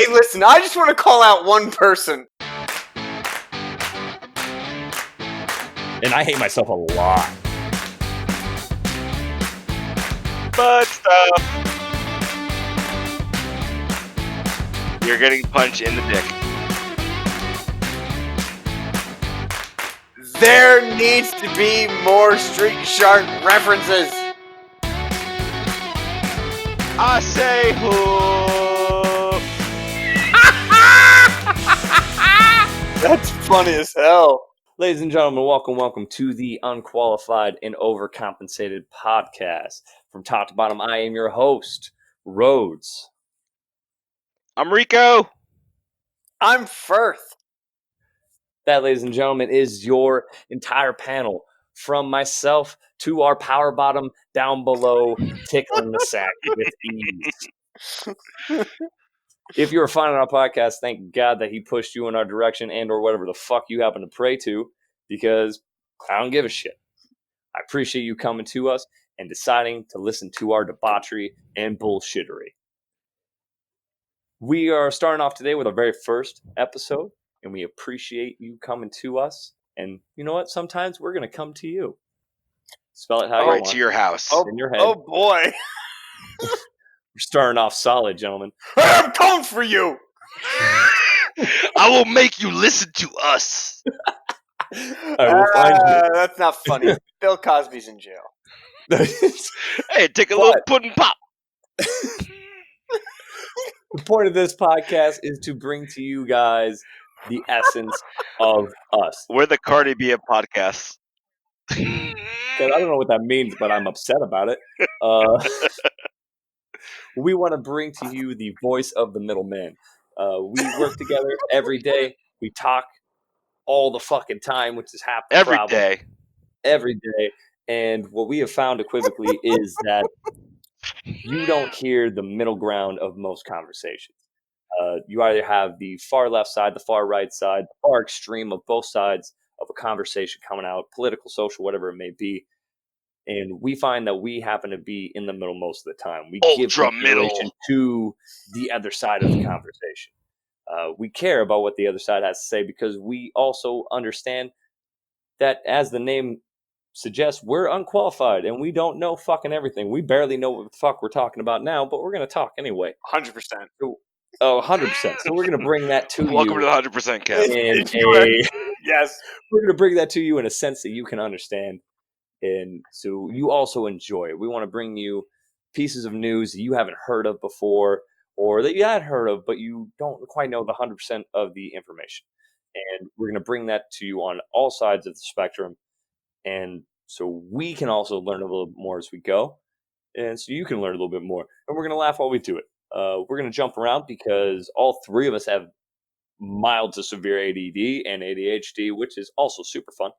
Hey, listen, I just want to call out one person. And I hate myself a lot. But stuff. You're getting punched in the dick. There needs to be more Street Shark references. I say who? That's funny as hell. Ladies and gentlemen, welcome to the Unqualified and Overcompensated podcast. From top to bottom, I am your host, Rhodes. I'm Rico. I'm Firth. That, ladies and gentlemen, is your entire panel. From myself to our power bottom down below, tickling the sack with ease. If you were finding our podcast, thank God that he pushed you in our direction and or whatever the fuck you happen to pray to, because I don't give a shit. I appreciate you coming to us and deciding to listen to our debauchery and bullshittery. We are starting off today with our very first episode, and we appreciate you coming to us. And you know what? Sometimes we're going to come to you. Spell it how you Right want. to your house. In your head. Oh boy. We're starting off solid, gentlemen. I'm coming for you. I will make you listen to us. All right, we'll find you. That's not funny. Bill Cosby's in jail. Hey, take a little pudding pop. The point of this podcast is to bring to you guys the essence of us. We're the Cardi B of podcasts. I don't know what that means, but I'm upset about it. We want to bring to you the voice of the middleman. We work together every day. We talk all the fucking time, which is half the problem. Every day. And what we have found equivocally is that you don't hear the middle ground of most conversations. You either have the far left side, the far right side, the far extreme of both sides of a conversation coming out, political, social, whatever it may be. And we find that we happen to be in the middle most of the time. We give consideration to the other side of the conversation. We care about what the other side has to say because we also understand that, as the name suggests, we're unqualified and we don't know fucking everything. We barely know what the fuck we're talking about now, but we're going to talk anyway. 100%. Oh, 100%. So we're going to bring that to Welcome you. Welcome to the 100% cast. Yes. We're going to bring that to you in a sense that you can understand. And so you also enjoy it. We want to bring you pieces of news that you haven't heard of before or that you had heard of, but you don't quite know the 100% of the information. And we're going to bring that to you on all sides of the spectrum. And so we can also learn a little bit more as we go. And so you can learn a little bit more. And we're going to laugh while we do it. We're going to jump around because all three of us have mild to severe ADD and ADHD, which is also super fun.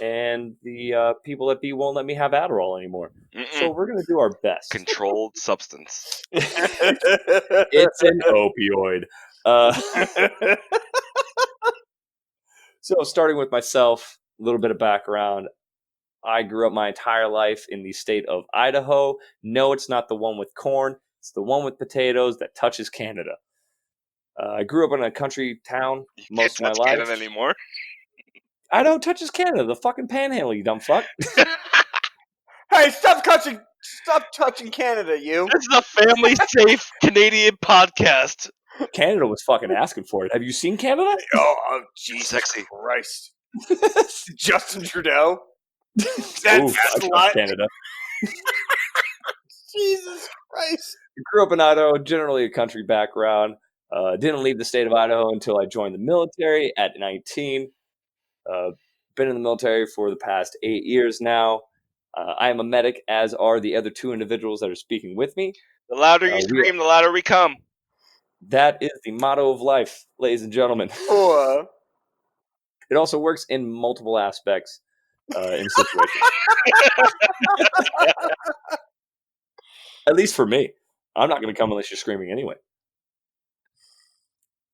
And the people at B won't let me have Adderall anymore. So we're going to do our best. Controlled substance. It's an opioid. So starting with myself, a little bit of background. I grew up my entire life in the state of Idaho. No, it's not the one with corn. It's the one with potatoes that touches Canada. I grew up in a country town most of my life. Canada anymore? Idaho touches Canada. The fucking panhandle, you dumb fuck. Hey, stop touching Canada, you. This is a family-safe Canadian podcast. Canada was fucking asking for it. Have you seen Canada? Oh, Jesus Sexy. Christ. Justin Trudeau. Oof, I love Canada. Jesus Christ. I grew up in Idaho, generally a country background. Didn't leave the state of Idaho until I joined the military at 19. Been in the military for the past 8 years now. I am a medic, as are the other two individuals that are speaking with me. The louder you scream, the louder we come. That is the motto of life, ladies and gentlemen. It also works in multiple aspects in situations. At least for me. I'm not going to come unless you're screaming anyway.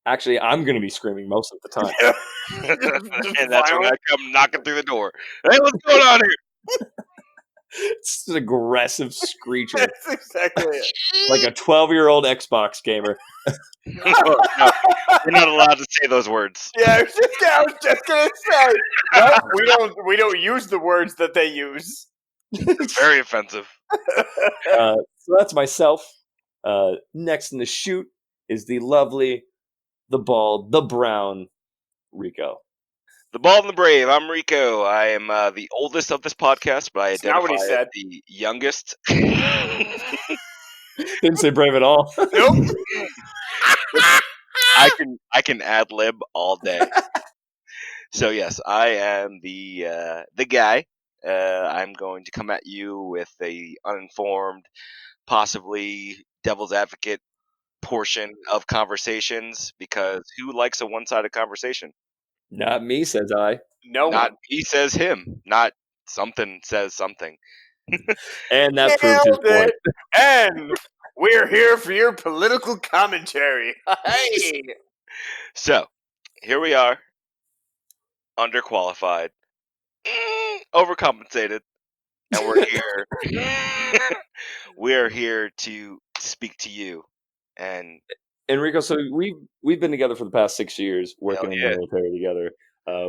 Actually, I'm going to be screaming most of the time. And that's when I come knocking through the door. Hey, what's going on here? It's an aggressive screecher. That's exactly it. Like a 12-year-old Xbox gamer. No, you're not allowed to say those words. Yeah, I was just gonna say. No, we don't use the words that they use. Very offensive. So that's myself. Next in the chute is the lovely, the bald, the brown Rico. The Bald and the Brave. I'm Rico. I am the oldest of this podcast, but I That's not what identify he as said. the youngest. Didn't say brave at all. Nope. I can ad lib all day. So yes, I am the guy. I'm going to come at you with a uninformed, possibly devil's advocate portion of conversations, because who likes a one-sided conversation? Not me, says I. No Not one. he says him, not something says something. And that proved his Nailed point. it. And we're here for your political commentary. Hey. So here we are, underqualified, overcompensated, and we're here. We're here to speak to you. And Enrico, so we've been together for the past 6 years, working in the yeah. military together.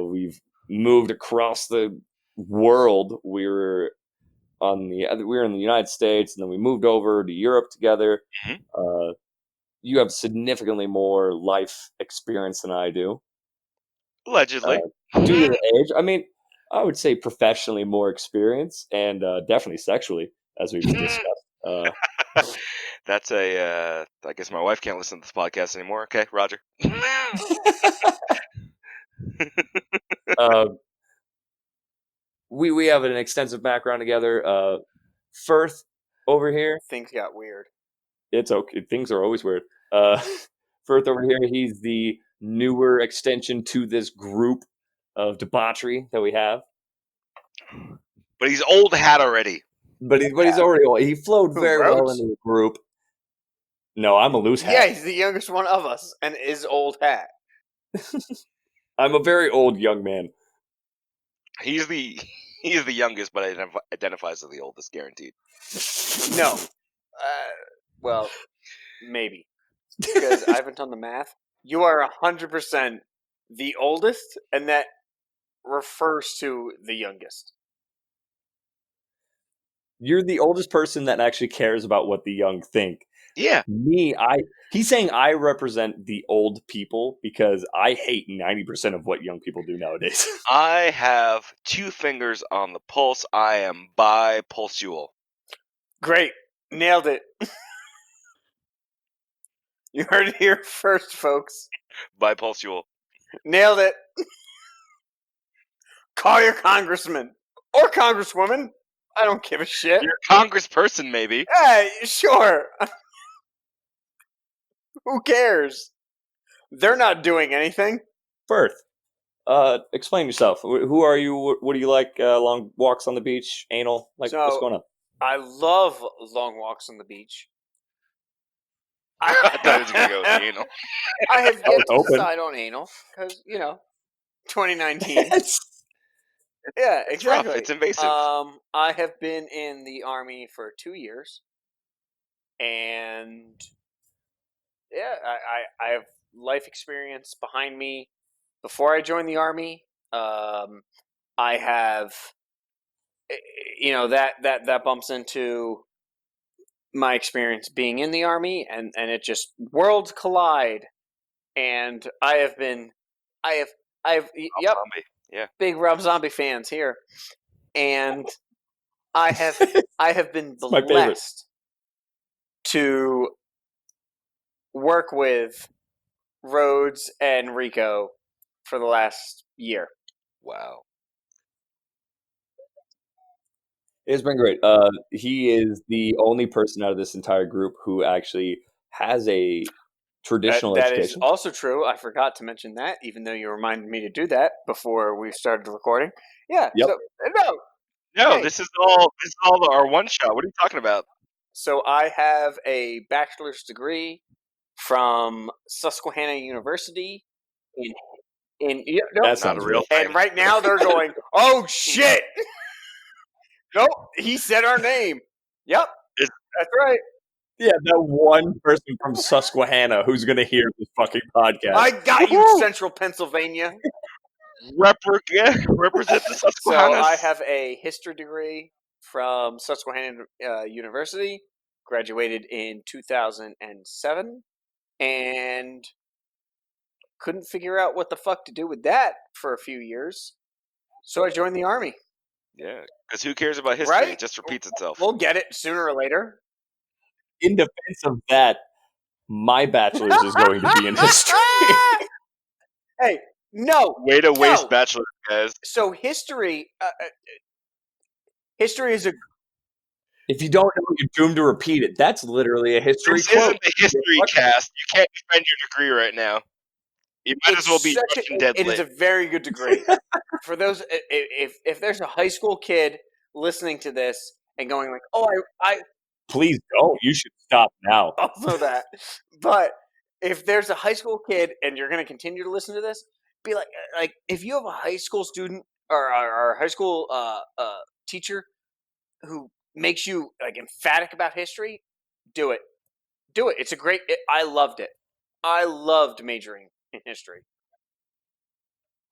We've moved across the world. We were in the United States, and then we moved over to Europe together. Mhm. You have significantly more life experience than I do. Allegedly. Due to the age. I mean, I would say professionally more experience, and definitely sexually, as we've discussed. That's I guess my wife can't listen to this podcast anymore. Okay, Roger. uh, we have an extensive background together. Firth over here, Things got weird. it's okay. Things are always weird. Firth over here, he's the newer extension to this group of debauchery that we have. But he's old hat already. But he's already old. He flowed Who, very well Rhodes? into the group. No, I'm a loose hat. Yeah, he's the youngest one of us and is old hat. I'm a very old young man. He's the youngest, but identifies as the oldest, guaranteed. No. Well, maybe. Because I haven't done the math. You are 100% the oldest, and that refers to the youngest. You're the oldest person that actually cares about what the young think. Yeah. He's saying I represent the old people because I hate 90% of what young people do nowadays. I have 2 fingers on the pulse. I am bipulsual. Great. Nailed it. You heard it here first, folks. Bipulsual. Nailed it. Call your congressman or congresswoman. I don't give a shit. You're a congressperson, maybe. Hey, sure. Who cares? They're not doing anything. Firth, explain yourself. Who are you? What do you like? Long walks on the beach, anal? What's going on? I love long walks on the beach. I thought he was going to go with the anal. I have yet to open. decide on anal because 2019. Yeah, exactly. It's rough. It's invasive. I have been in the Army for 2 years, and yeah, I have life experience behind me. Before I joined the Army, I have, that bumps into my experience being in the Army, and it just worlds collide, and I have yep, Zombie. Yeah. big Rob Zombie fans here, and I have been my favorite. blessed to work with Rhodes and Rico for the last year. Wow. It's been great. He is the only person out of this entire group who actually has a traditional That is education. also true. I forgot to mention that, even though you reminded me to do that before we started recording. Yeah. Yep. So No, Hey. this is all our one shot. What are you talking about? So I have a bachelor's degree from Susquehanna University in That sounds not a real real. thing. and right now they're going, oh shit. Nope, he said our name. Yep, that's right. Yeah, that one person from Susquehanna who's going to hear this fucking podcast. I got you, Woohoo! Central Pennsylvania. Represent the So Susquehannas. I have a history degree from Susquehanna University. Graduated in 2007, and couldn't figure out what the fuck to do with that for a few years. So I joined the Army. Yeah, because who cares about history? Right? It just repeats itself. We'll get it sooner or later. In defense of that, my bachelor's is going to be in history. Hey, no. Way to waste bachelor's, guys. So history is a... If you don't know, you're doomed to repeat it. That's literally a history This quote. isn't the history cast. You can't defend your degree right now. You might as well be Russian dead It lit. is a very good degree. For those, if there's a high school kid listening to this and going like, "Oh, I Please don't. You should stop now. also that," but if there's a high school kid and you're going to continue to listen to this, be like if you have a high school student or a high school teacher who makes you like emphatic about history, do it. Do it. It's a great. I loved it. I loved majoring in history.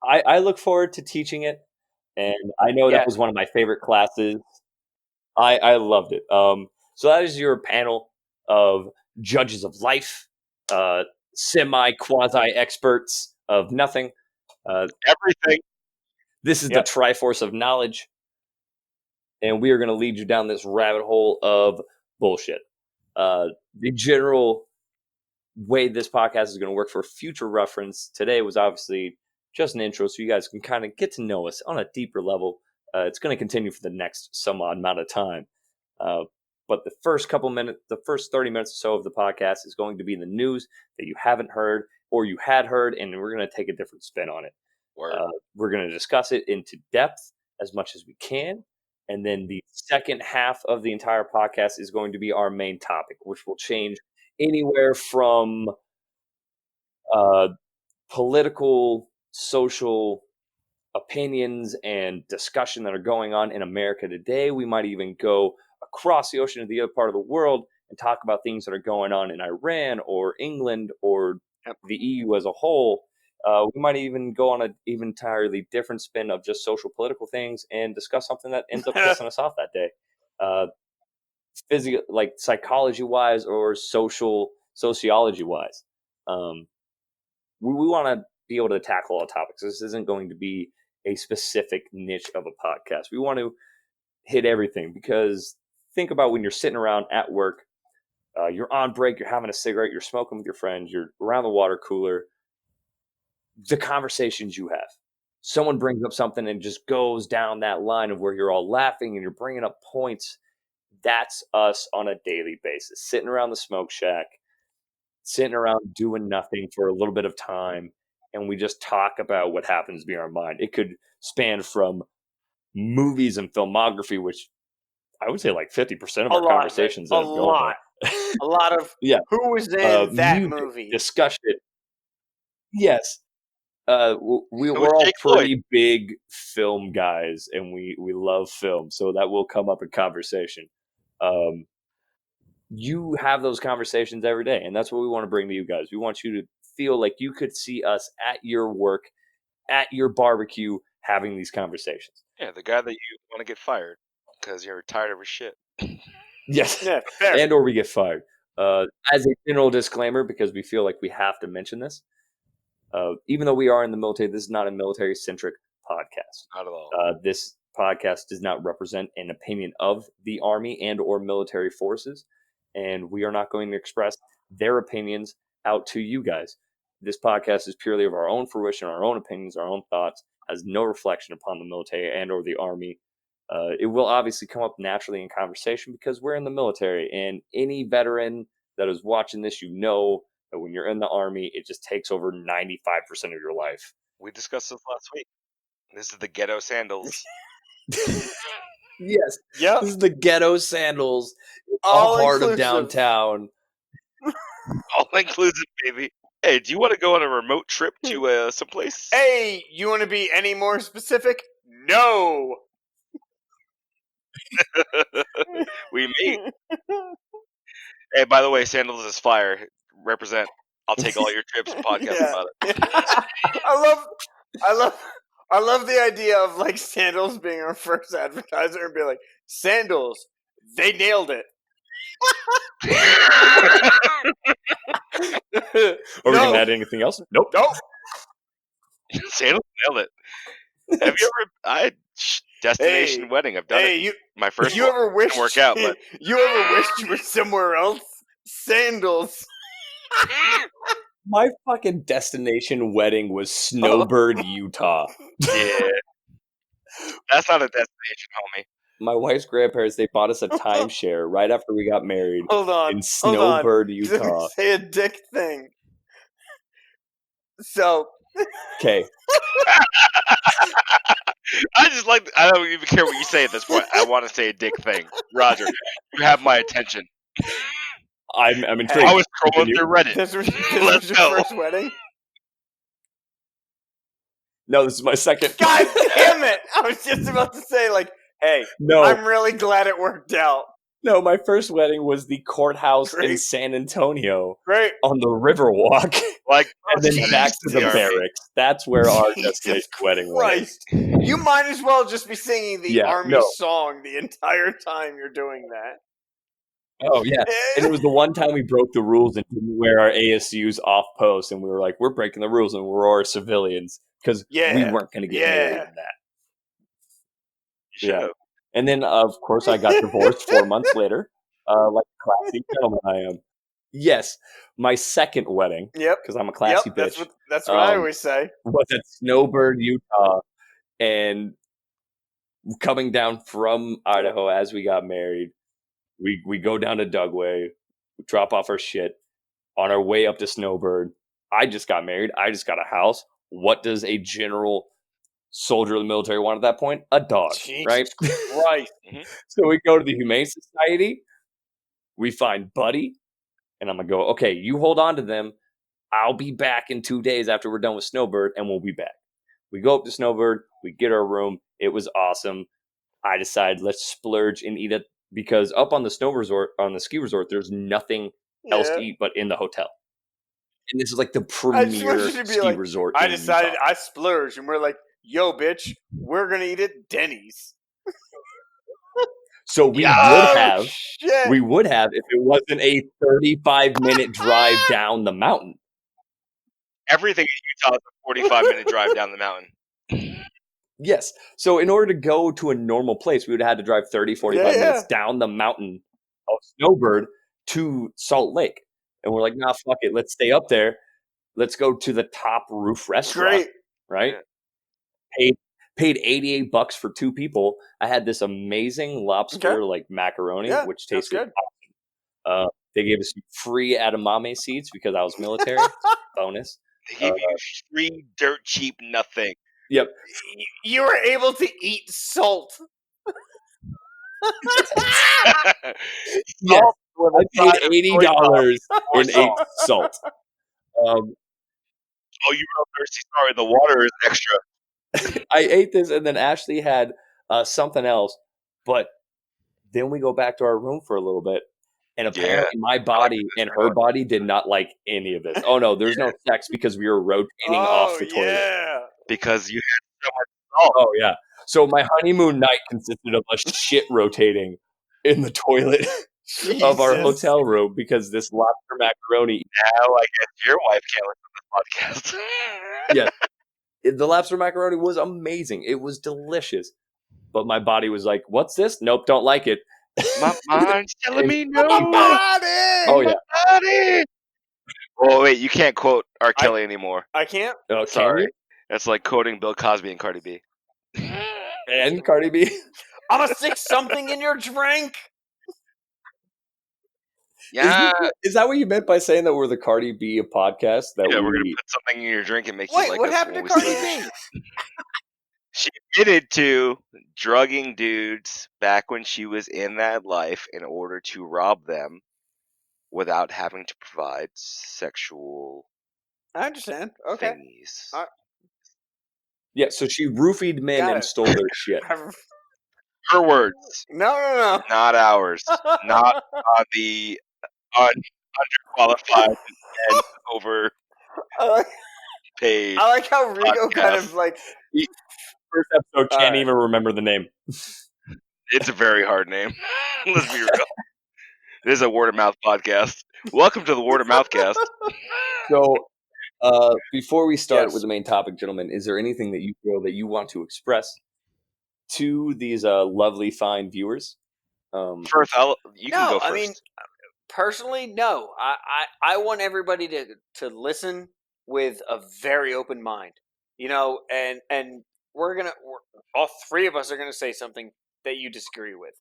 I look forward to teaching it, and I know that was one of my favorite classes. I loved it. So that is your panel of judges of life, semi-quasi experts of nothing. Everything. This is the Triforce of knowledge, and we are going to lead you down this rabbit hole of bullshit. The general way this podcast is going to work for future reference today was obviously just an intro, so you guys can kind of get to know us on a deeper level. It's going to continue for the next some odd amount of time. But the first couple minutes, the first 30 minutes or so of the podcast is going to be the news that you haven't heard or you had heard, and we're going to take a different spin on it. We're going to discuss it into depth as much as we can. And then the second half of the entire podcast is going to be our main topic, which will change anywhere from political, social opinions and discussion that are going on in America today. We might even go across the ocean to the other part of the world and talk about things that are going on in Iran or England or the EU as a whole. We might even go on an even entirely different spin of just social political things and discuss something that ends up pissing us off that day. Physical, like psychology wise or sociology wise. We want to be able to tackle all topics. This isn't going to be a specific niche of a podcast. We want to hit everything, because think about when you're sitting around at work, you're on break, you're having a cigarette, you're smoking with your friends, you're around the water cooler, the conversations you have. Someone brings up something and just goes down that line of where you're all laughing and you're bringing up points. That's us on a daily basis, sitting around the smoke shack, sitting around doing nothing for a little bit of time, and we just talk about what happens to be in our mind. It could span from movies and filmography, which I would say like 50% of our conversations a lot of who was in that movie discussion. Yes. We're all pretty big film guys, and we love film, so that will come up in conversation. You have those conversations every day, and that's what we want to bring to you guys. We want you to feel like you could see us at your work, at your barbecue, having these conversations. Yeah, the guy that you want to get fired because you're tired of his shit. Yes, fair. And or we get fired. As a general disclaimer, because we feel like we have to mention this, even though we are in the military, this is not a military-centric podcast. Not at all. This podcast does not represent an opinion of the Army and or military forces, and we are not going to express their opinions out to you guys. This podcast is purely of our own fruition, our own opinions, our own thoughts, has no reflection upon the military and or the Army. It will obviously come up naturally in conversation because we're in the military, and any veteran that is watching this, you know that when you're in the Army, it just takes over 95% of your life. We discussed this last week. This is the ghetto sandals. Yes. Yep. This is the ghetto sandals. All heart of downtown. All inclusive, baby. Hey, do you want to go on a remote trip to someplace? Hey, you want to be any more specific? No. We meet. Hey, by the way, Sandals is fire. Represent. I'll take all your trips and podcast about it. I love the idea of like Sandals being our first advertiser and be like, Sandals, they nailed it. Are we gonna add anything else? Nope. Sandals nailed it. Have you ever? Destination wedding. I've done it. My first one didn't work out, but you ever wished you were somewhere else? Sandals. My fucking destination wedding was Snowbird, Utah. Yeah. That's not a destination, homie. My wife's grandparents, they bought us a timeshare right after we got married in Snowbird, Utah. Say a dick thing. So. Okay. I don't even care what you say at this point. I want to say a dick thing. Roger, you have my attention. I'm intrigued. I was scrolling through Reddit. This was your first wedding? No, this is my second. God damn it! I was just about to say, like, hey, no, I'm really glad it worked out. No, my first wedding was the courthouse in San Antonio. Great. On the Riverwalk. And then back to the barracks. That's where our destination wedding was. You might as well just be singing the Army song the entire time you're doing that. Oh, yeah. And it was the one time we broke the rules and didn't wear our ASUs off post. And we were like, we're breaking the rules and we're all civilians. Because we weren't going to get married in that. Yeah. And then, of course, I got divorced 4 months later. Like a classy gentleman I am. Yes. My second wedding. Yep. Because I'm a classy bitch. That's what I always say. Was at Snowbird, Utah. And coming down from Idaho as we got married, we go down to Dugway, we drop off our shit. On our way up to Snowbird, I just got married. I just got a house. What does a general soldier of the military want at that point? A dog, right? Christ. So we go to the Humane Society. We find Buddy. And I'm going to go, okay, you hold on to them. I'll be back in 2 days after we're done with Snowbird, and we'll be back. We go up to Snowbird. We get our room. It was awesome. I decided let's splurge and eat it because up on the ski resort, there's nothing else to eat but in the hotel. And this is like the premier ski resort. I decided I splurged, and we're like, yo, bitch, we're going to eat at Denny's. So we would have if it wasn't a 35-minute drive down the mountain. Everything in Utah is a 45-minute drive down the mountain. Yes. So in order to go to a normal place, we would have had to drive 30, 45 minutes down the mountain of Snowbird to Salt Lake. And we're like, nah, fuck it. Let's stay up there. Let's go to the top roof restaurant. Right? Paid $88 for 2 people. I had this amazing lobster like macaroni, which tasted awesome. They gave us free edamame seats because I was military. Bonus. They gave you free dirt cheap nothing. Yep. You were able to eat salt. Yes. I paid $80 and ate salt. Oh, you were thirsty. Sorry, the water is extra. I ate this, and then Ashley had something else. But then we go back to our room for a little bit, and apparently my body and her body did not like any of this. Oh, no, there's no sex because we were rotating off the toilet. Because you had so much salt. Oh, yeah. So my honeymoon night consisted of a shit rotating in the toilet of our hotel room because this lobster macaroni. Now I guess your wife can't listen to the podcast. Yeah. The lobster macaroni was amazing. It was delicious. But my body was like, what's this? Nope, don't like it. My mind's telling me no. My body! Oh, yeah. My body! Oh, wait, you can't quote R. Kelly anymore. I can't? Oh, sorry. That's like quoting Bill Cosby and Cardi B. And Cardi B. I'm going to stick something in your drink. Yeah. Is that what you meant by saying that we're the Cardi B of podcast? That we're going to put something in your drink and make you like what us happened when to Cardi B? She admitted to drugging dudes back when she was in that life in order to rob them without having to provide sexual I understand. Okay. thingies. Yeah, so she roofied men and stole their shit. Her words, No. not ours. Not on the underqualified and overpaid I like how Rico kind podcast. of like. First episode can't Alright. even remember the name. It's a very hard name. Let's be real. This is a word of mouth podcast. Welcome to the word of mouth cast. So, before we start Yes. with the main topic, gentlemen, is there anything that you feel that you want to express to these lovely, fine viewers? First, you can go No, first. I mean, personally, no. I want everybody to listen with a very open mind. You know, and we're all three of us are gonna say something that you disagree with,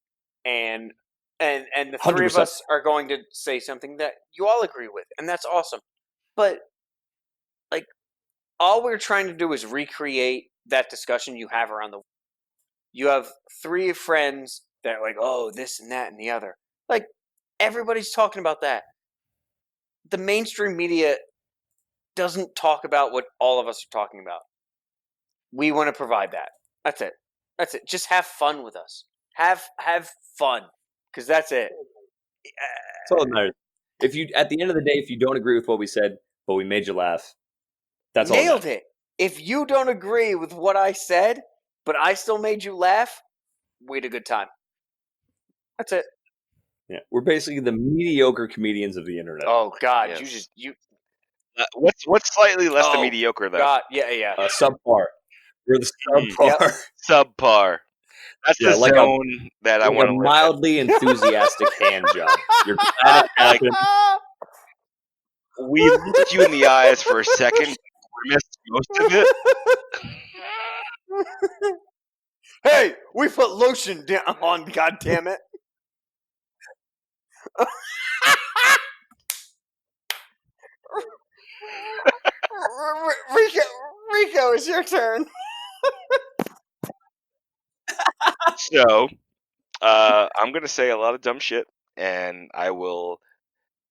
and the three of 100%. us are going to say something that you all agree with, and that's awesome. But like, all we're trying to do is recreate that discussion you have around the. You have three friends that are like, oh, this and that and the other. Like, everybody's talking about that. The mainstream media doesn't talk about what all of us are talking about. We want to provide that. That's it. That's it. Just have fun with us. Have fun, because that's it. That's all that matters. If you, at the end of the day, if you don't agree with what we said, but we made you laugh, that's all that Nailed matters. it. If you don't agree with what I said, but I still made you laugh, we had a good time. That's it. Yeah, we're basically the mediocre comedians of the internet. Oh God, Yes. you. What's slightly less than Oh, mediocre though? God, yeah. Subpar. We're the subpar. Yep. Subpar. That's Yeah, the like zone that I like want a to live mildly enthusiastic hand job. You're glad it happened. in. We looked you in the eyes for a second, we missed most of it. Hey, we put lotion on. God damn it! Rico, it's your turn. So, I'm gonna say a lot of dumb shit, and I will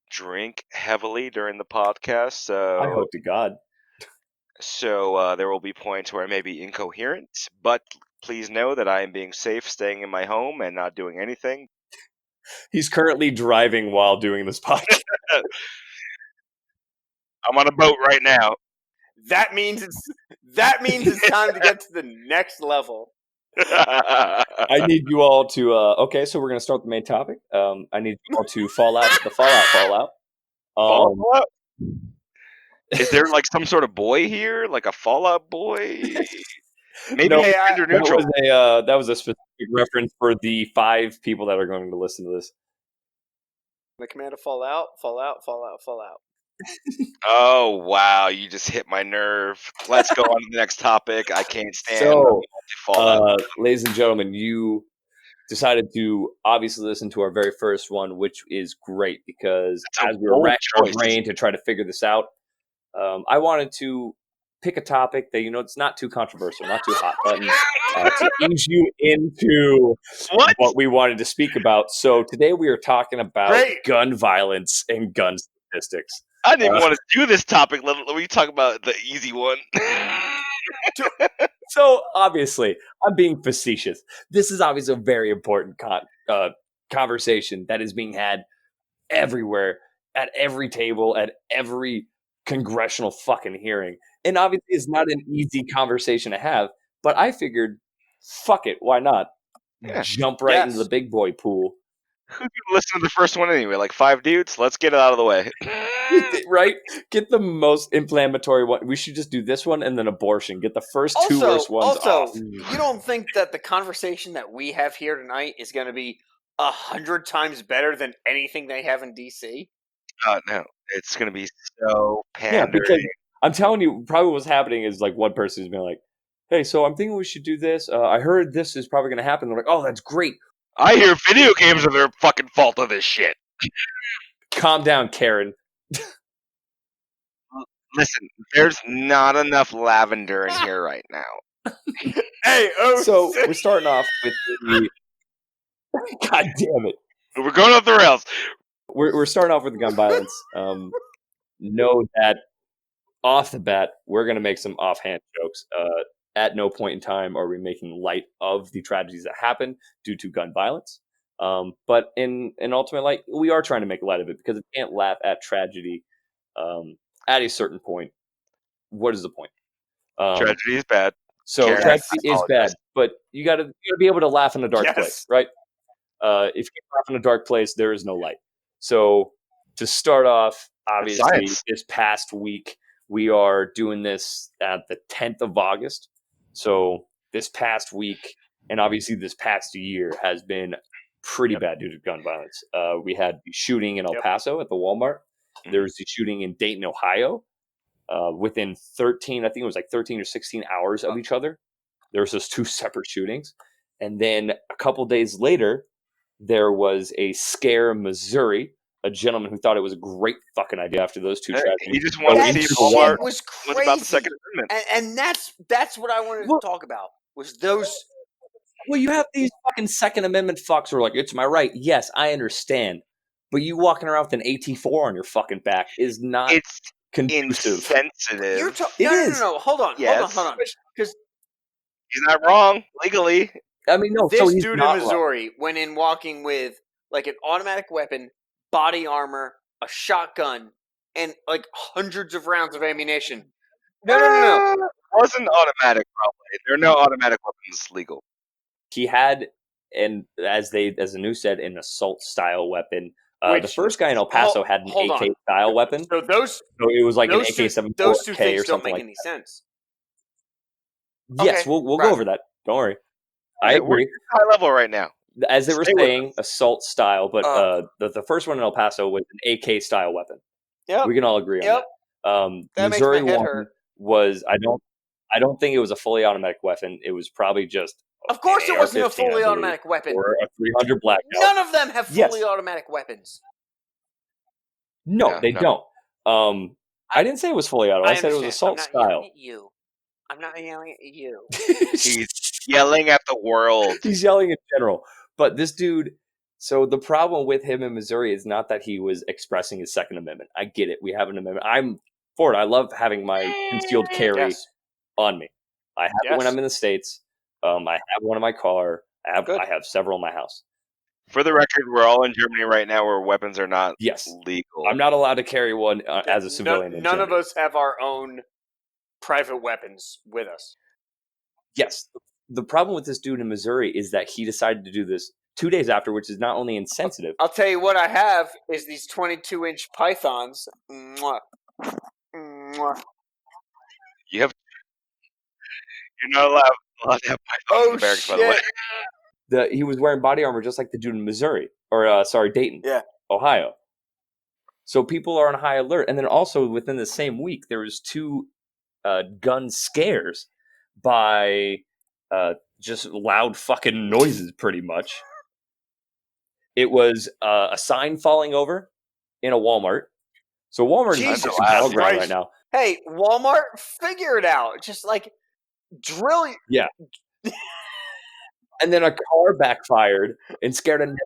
drink heavily during the podcast. I hope to God. So there will be points where I may be incoherent, but please know that I am being safe, staying in my home, and not doing anything. He's currently driving while doing this podcast. I'm on a boat right now. That means it's time to get to the next level. I need you all to. Okay, so we're gonna start the main topic. I need you all to Fallout. Fallout? Is there like some sort of boy here, like a Fallout boy? Maybe No, he's gender neutral. that was a specific reference for the 5 people that are going to listen to this. The command to fall out. Oh wow, you just hit my nerve. Let's go on to the next topic. I can't stand So, Fallout. ladies and gentlemen, you decided to obviously listen to our very first one, which is great because That's a as we were bold racking our choice. brain to try to figure this out, I wanted to pick a topic that it's not too controversial, not too hot button, to ease you into what we wanted to speak about. So today we are talking about gun violence and gun statistics. I didn't even want to do this topic. Let me talk about the easy one. So obviously, I'm being facetious. This is obviously a very important conversation that is being had everywhere, at every table, at every congressional fucking hearing. And obviously, it's not an easy conversation to have. But I figured, fuck it, why not? Yeah. Jump right into the big boy pool. Who's gonna listen to the first one anyway? Like 5 dudes? Let's get it out of the way. Right? Get the most inflammatory one. We should just do this one and then abortion. Get the first 2 worst ones off. You don't think that the conversation that we have here tonight is going to be 100 times better than anything they have in DC? No, it's gonna be so pandering. Yeah, because I'm telling you, probably what's happening is like one person's been like, "Hey, so I'm thinking we should do this. I heard this is probably going to happen." They're like, "Oh, that's great." I hear video games are their fucking fault of this shit. Calm down, Karen. Listen, there's not enough lavender in here right now. Hey, so we're starting off with the. God damn it! We're going off the rails. We're starting off with the gun violence. Know that off the bat, we're gonna make some offhand jokes. at no point in time are we making light of the tragedies that happen due to gun violence. But in ultimate light, we are trying to make light of it because it can't laugh at tragedy. At a certain point, what is the point? Tragedy is bad. So Karen, tragedy I is bad, but you gotta be able to laugh in a dark place, right? If you laugh in a dark place, there is no light. So to start off, obviously, science. this past week we are doing this at the 10th of August. So this past week, and obviously this past year, has been pretty bad due to gun violence. We had the shooting in El Paso at the Walmart. There was the shooting in Dayton, Ohio. Within 13, I think it was like 13 or 16 hours of each other, there was just two separate shootings. And then a couple days later, there was a scare in Missouri. A gentleman who thought it was a great fucking idea after those two tragedies. He just wanted to see if Walmart was crazy. was about the Second Amendment. And that's what I wanted to talk about. Was those? Well, you have these fucking Second Amendment fucks who are like, it's my right. Yes, I understand. But you walking around with an AT-4 on your fucking back is not conducive. Insensitive. No. Hold on. Yes. Hold on. Because he's not wrong legally. I mean, no. This so he's dude not in Missouri went in walking with like an automatic weapon, body armor, a shotgun, and like hundreds of rounds of ammunition. No. It wasn't automatic, probably. There are no automatic weapons legal. He had, and as the news said, an assault style weapon. The first guy in El Paso had an AK style weapon. So it was like an AK-74K those two things or something don't make like any that. sense. Yes, we'll go over that. Don't worry. I agree. We're high level right now. As they were saying, assault style, but the first one in El Paso was an AK style weapon. Yeah, we can all agree on that. That Missouri makes my head one hurt. was I don't think it was a fully automatic weapon. It was probably just of course it wasn't a fully automatic weapon or a 300 blackout. None of them have fully automatic weapons. No, they don't. I didn't say it was fully auto. I said it was assault style. I'm not yelling at you. He's yelling at the world. He's yelling in general. But this dude, so the problem with him in Missouri is not that he was expressing his Second Amendment. I get it. We have an amendment. I'm for it. I love having my concealed carry on me. I have it when I'm in the States. I have one in my car. I have several in my house. For the record, we're all in Germany right now where weapons are not legal. I'm not allowed to carry one as a civilian. None of us have our own private weapons with us. Yes. The problem with this dude in Missouri is that he decided to do this 2 days after, which is not only insensitive. I'll tell you what I have is these 22-inch pythons. Mwah. Mwah. You're not allowed to have pythons in the barracks, by the way. He was wearing body armor just like the dude in Missouri. Or, Dayton. Yeah. Ohio. So people are on high alert. And then also within the same week, there was two gun scares by just loud fucking noises, pretty much. It was a sign falling over in a Walmart. So Walmart is a battleground right now. Hey, Walmart, figure it out. Just like drill. Yeah. And then a car backfired and scared enough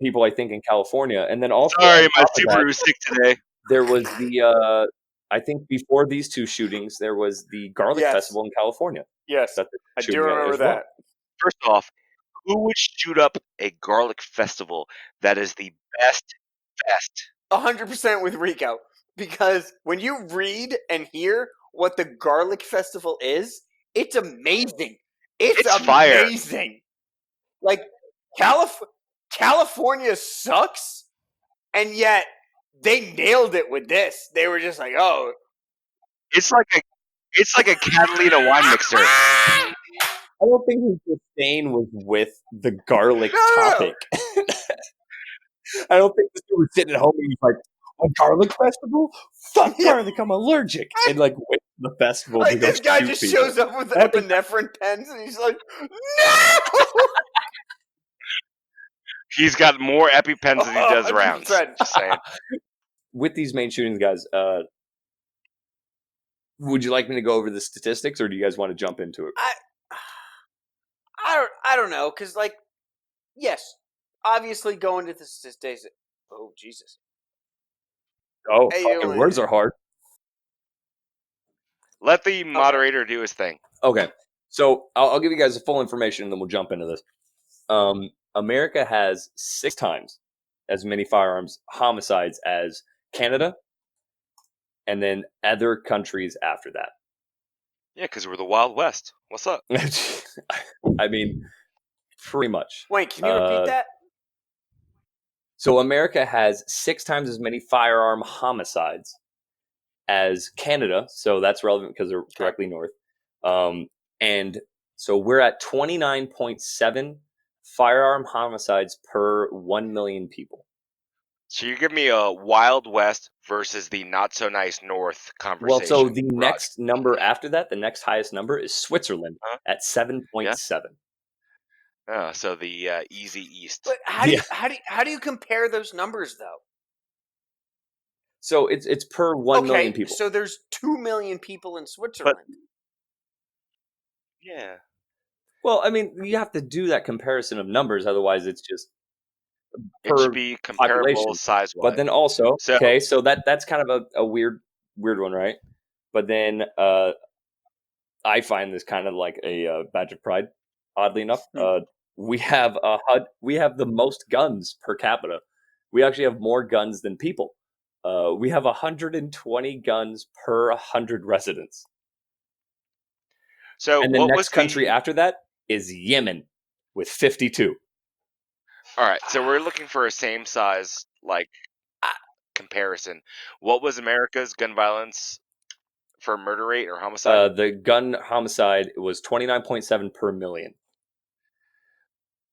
people, I think, in California. And then also, sorry, my Subaru's sick today. There was the I think before these two shootings, there was the Garlic Festival in California. Yes, I do remember that. First off, who would shoot up a garlic festival that is the best? 100% with Rico. Because when you read and hear what the Garlic Festival is, it's amazing. It's amazing. Fire. Like, California sucks, and yet they nailed it with this. They were just like, oh. It's like a Catalina wine mixer. I don't think his disdain was with the garlic topic. I don't think this dude was sitting at home and he's like, a garlic festival? Fuck garlic, I'm allergic. And like went to the festival. Like this guy just shows up with epinephrine pens and he's like, no! He's got more EpiPens than he does rounds. Just saying. With these main shootings, guys, would you like me to go over the statistics, or do you guys want to jump into it? I don't know, because like, yes, obviously going to the statistics. Oh Jesus! Oh, fucking words are hard. Let the moderator do his thing. Okay, So I'll give you guys the full information, and then we'll jump into this. America has 6 times as many firearms homicides as Canada, and then other countries after that. Yeah, because we're the Wild West. What's up? I mean, pretty much. Wait, can you repeat that? So America has 6 times as many firearm homicides as Canada. So that's relevant because they're directly north. And so we're at 29.7 firearm homicides per 1 million people. So you give me a Wild West versus the not so nice North conversation. Well, so the next number after that, the next highest number is Switzerland at 7.7. So the easy East. But how do you compare those numbers though? So it's per 1 million people. So there's 2 million people in Switzerland. Yeah. Well, I mean, you have to do that comparison of numbers, otherwise it's just It should be comparable size-wise. But then also, so that's kind of a weird one, right? But then I find this kind of like a badge of pride. Oddly enough, we have the most guns per capita. We actually have more guns than people. We have 120 guns per 100 residents. So and the next country after that is Yemen with 52. All right, so we're looking for a same size comparison. What was America's gun violence for murder rate or homicide? The gun homicide was 29.7 per million.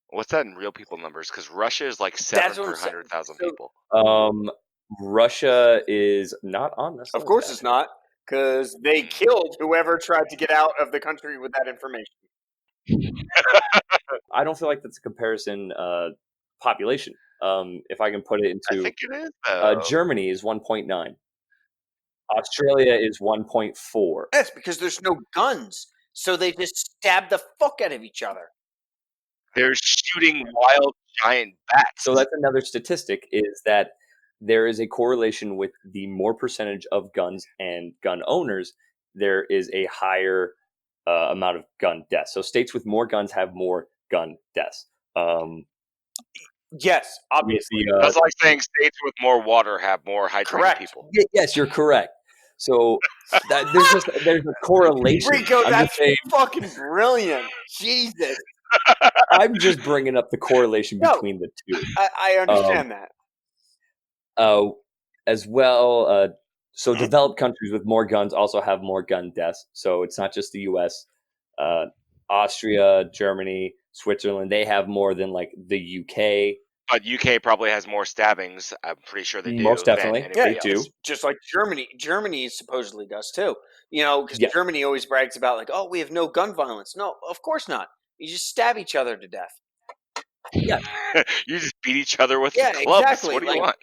What's that in real people numbers? Because Russia is like 7 per 100,000 people. Russia is not on this. Of course it's not, because they killed whoever tried to get out of the country with that information. I don't feel like that's a comparison population. If I can put it into, I think it is. Germany is 1.9. Australia is 1.4. That's because there's no guns, so they just stab the fuck out of each other. They're shooting wild giant bats. So that's another statistic, is that there is a correlation with the more percentage of guns and gun owners, there is a higher amount of gun deaths. So states with more guns have more gun deaths. Yes, obviously. That's like saying states with more water have more hydrated people. Yes, you're correct. So there's a correlation. Rico, that's fucking brilliant. Jesus. I'm just bringing up the correlation between the two. I understand that. As well, so developed countries with more guns also have more gun deaths. So it's not just the U.S. Austria, Germany, Switzerland, they have more than like the UK. But UK probably has more stabbings. I'm pretty sure they do. Most definitely, they do. Just like Germany. Germany supposedly does too. You know, because Germany always brags about like, oh, we have no gun violence. No, of course not. You just stab each other to death. Yeah, you just beat each other with clubs. Exactly. What do you want?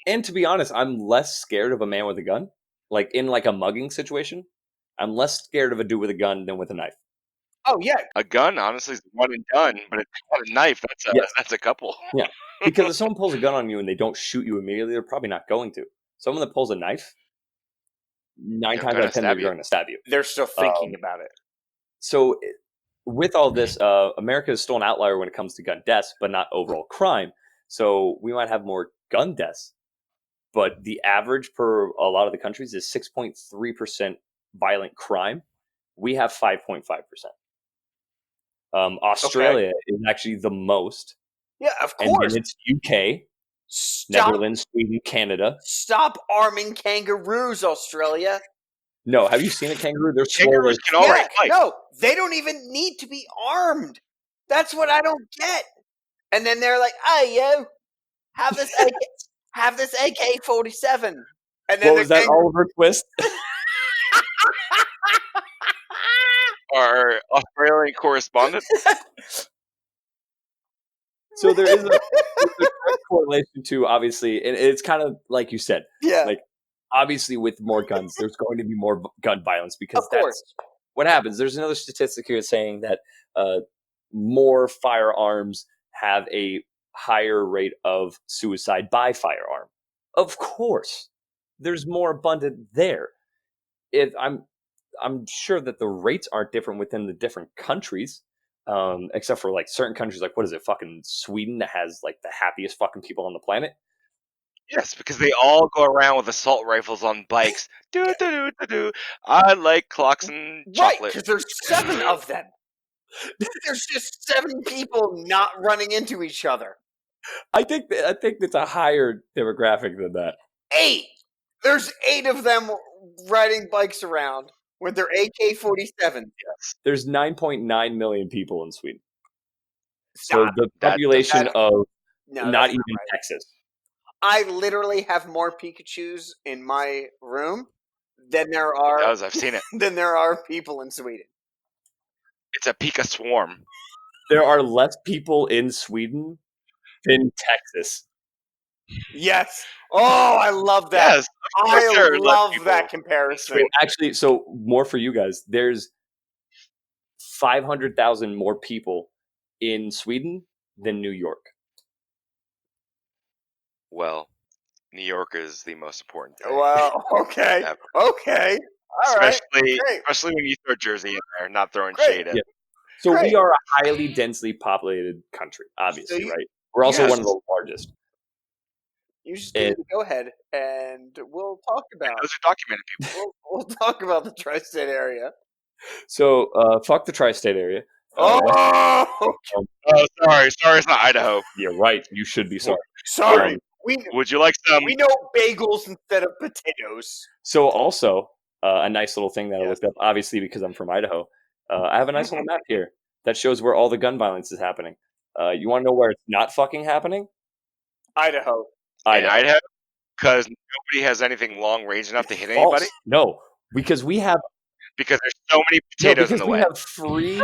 And to be honest, I'm less scared of a man with a gun. Like in like a mugging situation, I'm less scared of a dude with a gun than with a knife. Oh yeah, a gun honestly is one and done, but if you want a knife, that's a couple. Yeah, because if someone pulls a gun on you and they don't shoot you immediately, they're probably not going to. Someone that pulls a knife, 9 times out of 10 they're going to stab you. They're still thinking about it. So with all this, America is still an outlier when it comes to gun deaths, but not overall crime. So we might have more gun deaths, but the average per a lot of the countries is 6.3% violent crime. We have 5.5%. Australia is actually the most. Yeah, of course. And it's UK, Netherlands, Sweden, Canada. Stop arming kangaroos, Australia. No, have you seen a kangaroo? They're kangaroos can already fight. No, they don't even need to be armed. That's what I don't get. And then they're like, "Hey, yo, have this AK-47." And then what was that, Oliver Twist? Our Australian correspondent. So there is a direct correlation to, obviously, and it's kind of like you said. Yeah. Like, obviously, with more guns, there's going to be more gun violence because that's what happens. There's another statistic here saying that more firearms have a higher rate of suicide by firearm. Of course, there's more abundant there. I'm sure that the rates aren't different within the different countries, except for like certain countries, like what is it, fucking Sweden, that has like the happiest fucking people on the planet. Yes, because they all go around with assault rifles on bikes. Do do do do do. I like clocks and Right, chocolate. because there's 7 of them. There's just 7 people not running into each other. I think it's a higher demographic than that. 8. There's 8 of them riding bikes around with their AK-47s. Yes. There's 9.9 million people in Sweden. Stop. So the population of No, not that's even not right. Texas. I literally have more Pikachus in my room than there are. It does. I've seen it. Than there are people in Sweden. It's a Pika swarm. There are less people in Sweden than Texas. Yes. Oh, I love that. Yes, I love that comparison. Well, actually, so more for you guys. There's 500,000 more people in Sweden than New York. Well, New York is the most important day. Well, okay. Ever. Okay. All right. Especially when you throw Jersey in there, not throwing shade at. Yeah. So Great. we are a highly densely populated country, obviously, right? We're also one of the largest. You just need to go ahead and we'll talk about. Those are documented people. We'll talk about the tri-state area. So fuck the tri-state area. Oh, sorry, it's not Idaho. Yeah, right. You should be sorry. Sorry. Would you like some? We know bagels instead of potatoes. So also a nice little thing that I looked up, obviously because I'm from Idaho. I have a nice little map here that shows where all the gun violence is happening. You want to know where it's not fucking happening? Idaho. Idaho? Because nobody has anything long range enough to hit anybody? No, because we have... Because there's so many potatoes in the way. We have free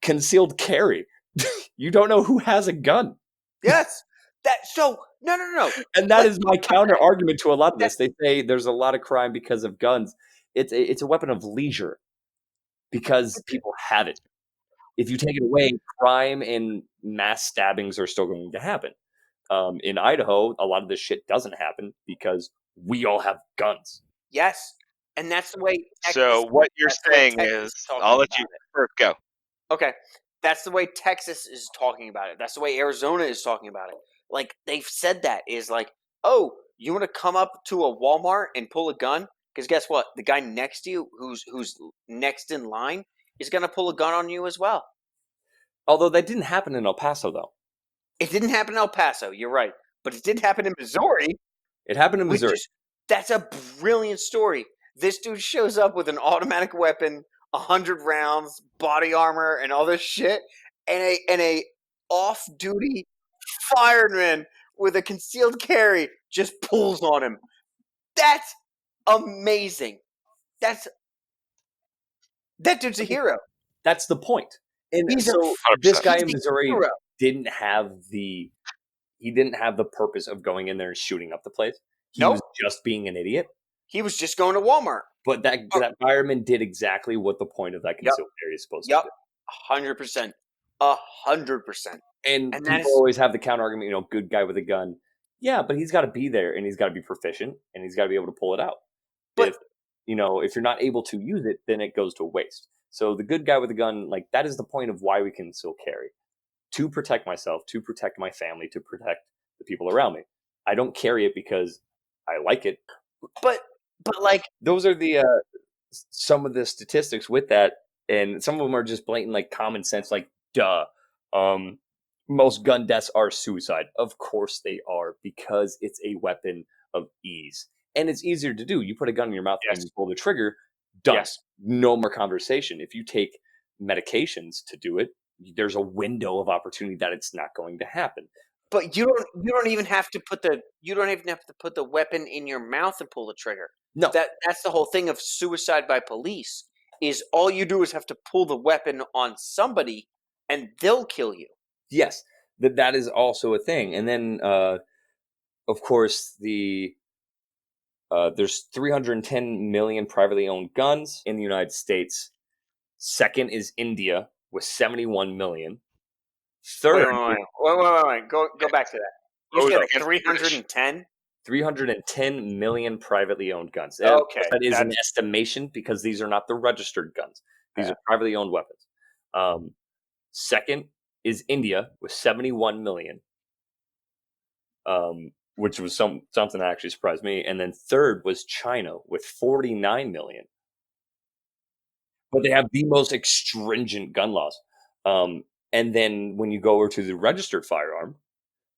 concealed carry. You don't know who has a gun. Yes. No. And that is my counter argument to a lot of this. They say there's a lot of crime because of guns. It's a weapon of leisure because people have it. If you take it away, crime and mass stabbings are still going to happen. In Idaho, a lot of this shit doesn't happen because we all have guns. Yes. And that's the way Texas, so what you're saying is, I'll let you first go. Okay. That's the way Texas is talking about it. That's the way Arizona is talking about it. Like, they've said that is like, oh, you want to come up to a Walmart and pull a gun? Because guess what? The guy next to you, who's next in line, is going to pull a gun on you as well. Although that didn't happen in El Paso, though. It didn't happen in El Paso. You're right. But it did happen in Missouri. It happened in Missouri. That's a brilliant story. This dude shows up with an automatic weapon, 100 rounds, body armor, and all this shit, and a off-duty fireman with a concealed carry just pulls on him. That's amazing. That dude's a hero. That's the point. And this guy in Missouri didn't have the purpose of going in there and shooting up the place. He was just being an idiot. He was just going to Walmart. But that fireman did exactly what the point of that concealed carry is supposed to do. 100%. 100%. And people always have the counter argument, good guy with a gun. Yeah, but he's got to be there, and he's got to be proficient, and he's got to be able to pull it out. But if you're not able to use it, then it goes to waste. So the good guy with a gun, like, that is the point of why we can still carry. To protect myself, to protect my family, to protect the people around me. I don't carry it because I like it. But like, those are the some of the statistics with that, and some of them are just blatant, like, common sense, like, duh. Most gun deaths are suicide. Of course they are, because it's a weapon of ease. And it's easier to do. You put a gun in your mouth and you pull the trigger, done. Yes. No more conversation. If you take medications to do it, there's a window of opportunity that it's not going to happen. But you don't even have to put the weapon in your mouth and pull the trigger. No. That's the whole thing of suicide by police, is all you do is have to pull the weapon on somebody and they'll kill you. Yes. That is also a thing. And then of course there's 310 million privately owned guns in the United States. Second is India with 71 million. Third, wait. Go back to that. You said 310? 310 million privately owned guns. Okay, That is an estimation because these are not the registered guns. These are privately owned weapons. Second is India with 71 million, which was something that actually surprised me. And then third was China with 49 million. But they have the most stringent gun laws. And then when you go over to the registered firearm,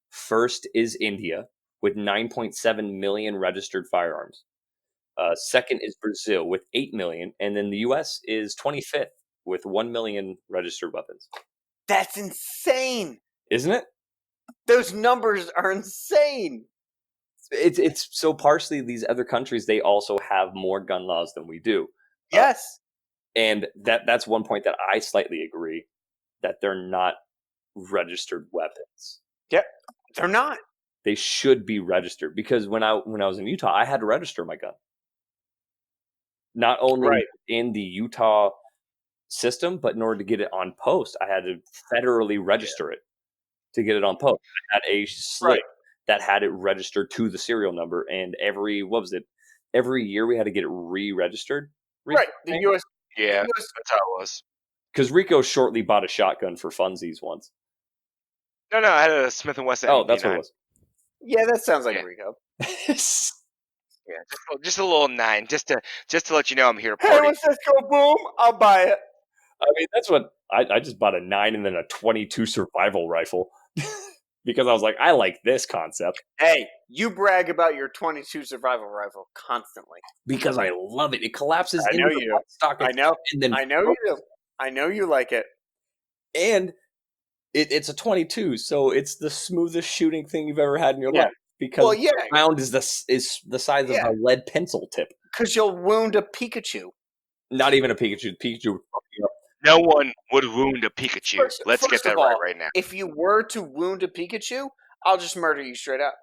first is India with 9.7 million registered firearms. Second is Brazil with 8 million. And then the U.S. is 25th with 1 million registered weapons. That's insane. Isn't it? Those numbers are insane. It's so partially these other countries, they also have more gun laws than we do. Yes. And that's one point that I slightly agree, that they're not registered weapons. Yep, they're not. They should be registered, because when I was in Utah, I had to register my gun. Not only in the Utah system, but in order to get it on post, I had to federally register it to get it on post. I had a slip that had it registered to the serial number, and every year we had to get it re-registered. Right, the U.S. Yeah, that's how it was. Because Rico shortly bought a shotgun for funsies once. No, I had a Smith & Wesson. Oh, that's what it was. Yeah, that sounds like Rico. Yeah, just a little 9, just to let you know I'm here to party. Hey, when this go boom, I'll buy it. I mean, that's what I just bought, a 9 and then a 22 survival rifle because I was like, I like this concept. Hey, you brag about your 22 survival rifle constantly because I love it. It collapses. I know into you. stock. I know. And then I know you do. I know you like it. And it's a 22, so it's the smoothest shooting thing you've ever had in your life. Because the round is the size of a lead pencil tip. Because you'll wound a Pikachu. Not even a Pikachu. Pikachu would fuck you up. No one would wound a Pikachu. Let's get that right now. If you were to wound a Pikachu, I'll just murder you straight up.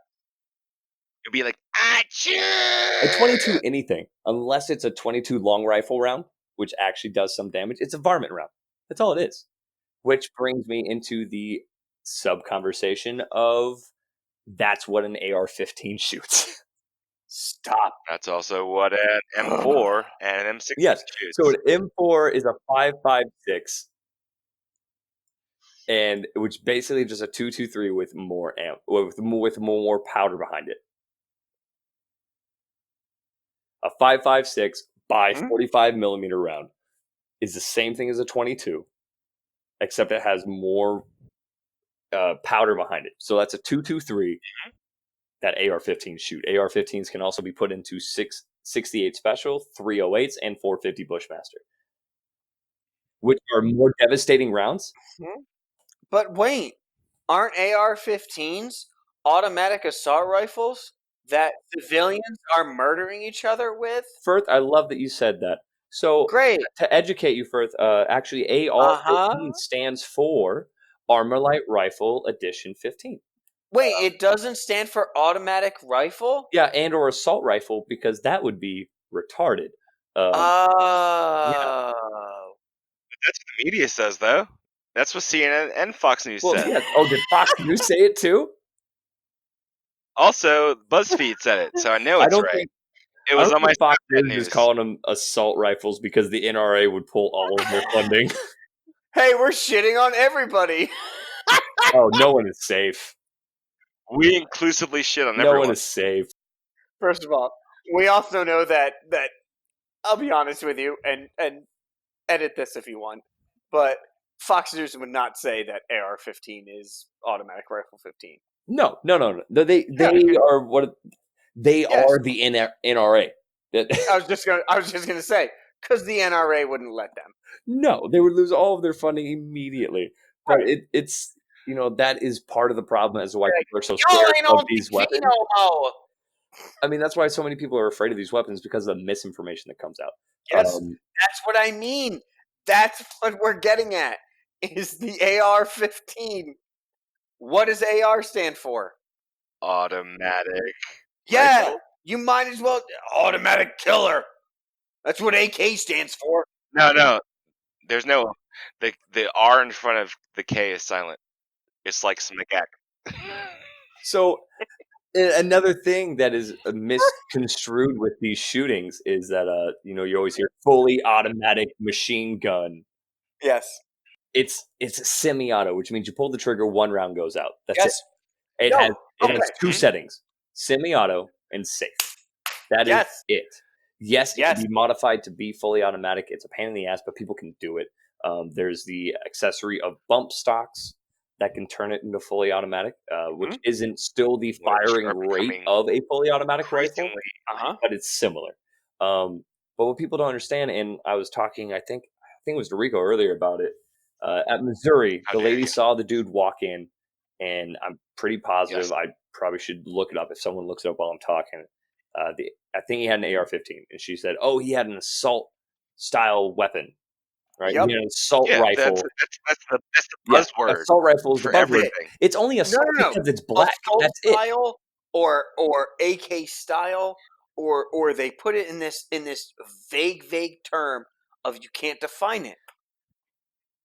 You'd be like, achoo! A 22 anything, unless it's a 22 long rifle round, which actually does some damage. It's a varmint round. That's all it is. Which brings me into the sub-conversation of, that's what an AR-15 shoots. Stop. That's also what an M4 and an M16 shoots. So an M4 is a 5.56, and which basically just a 2.23 with more with more powder behind it. A 5.56 by 45 millimeter round is the same thing as a 22, except it has more powder behind it. So that's a 2.23 that AR-15s shoot. AR-15s can also be put into 6.68 Special, 308s, and 450 Bushmaster, which are more devastating rounds. But wait, aren't AR-15s automatic assault rifles that civilians are murdering each other with? Firth, I love that you said that. So, great. To educate you, Firth, actually AR-15 stands for Armalite Rifle Edition 15. Wait, it doesn't stand for automatic rifle? Yeah, and or assault rifle, because that would be retarded. Yeah. That's what the media says, though. That's what CNN and Fox News said. Yeah. Oh, did Fox News say it too? Also, BuzzFeed said it, so I know it's right. It was on my Fox News is calling them assault rifles because the NRA would pull all of their funding. Hey, we're shitting on everybody. Oh, no one is safe. We inclusively shit on everyone. No one is safe. First of all, we also know that I'll be honest with you, and edit this if you want, but Fox News would not say that AR-15 is automatic rifle 15. No. They are what they are. The NRA. I was just gonna say, because the NRA wouldn't let them. No, they would lose all of their funding immediately. But it's that is part of the problem as to why people are so scared of these weapons. I mean, that's why so many people are afraid of these weapons, because of the misinformation that comes out. Yes, that's what I mean. That's what we're getting at, is the AR-15. What does AR stand for? Automatic. Yeah, rifle? You might as well. Automatic killer. That's what AK stands for. No. There's no. The R in front of the K is silent. It's like Smigak. So Another thing that is misconstrued with these shootings is that you always hear fully automatic machine gun. Yes. It's a semi-auto, which means you pull the trigger, one round goes out. That's it. Yes. It No. has Okay. two settings: semi-auto and safe. That is Yes. it. Yes, it can Yes. be modified to be fully automatic. It's a pain in the ass, but people can do it. There's the accessory of bump stocks that can turn it into fully automatic, which isn't still the Which firing are rate becoming of a fully automatic rifle, increasingly. but it's similar. But what people don't understand, and I was talking, I think it was to Rico earlier about it. At Missouri, How the dare lady you? saw the dude walk in, and I'm pretty positive. Yes. I probably should look it up if someone looks it up while I'm talking. I think he had an AR-15, and she said, "Oh, he had an assault style weapon, right? Yep. He had an assault Yeah, rifle." that's the Yeah, buzzword assault rifle is the for buzzword. everything. It's only No, assault no, no. because it's black. Assault That's it. style or AK style or they put it in this vague term of you can't define it.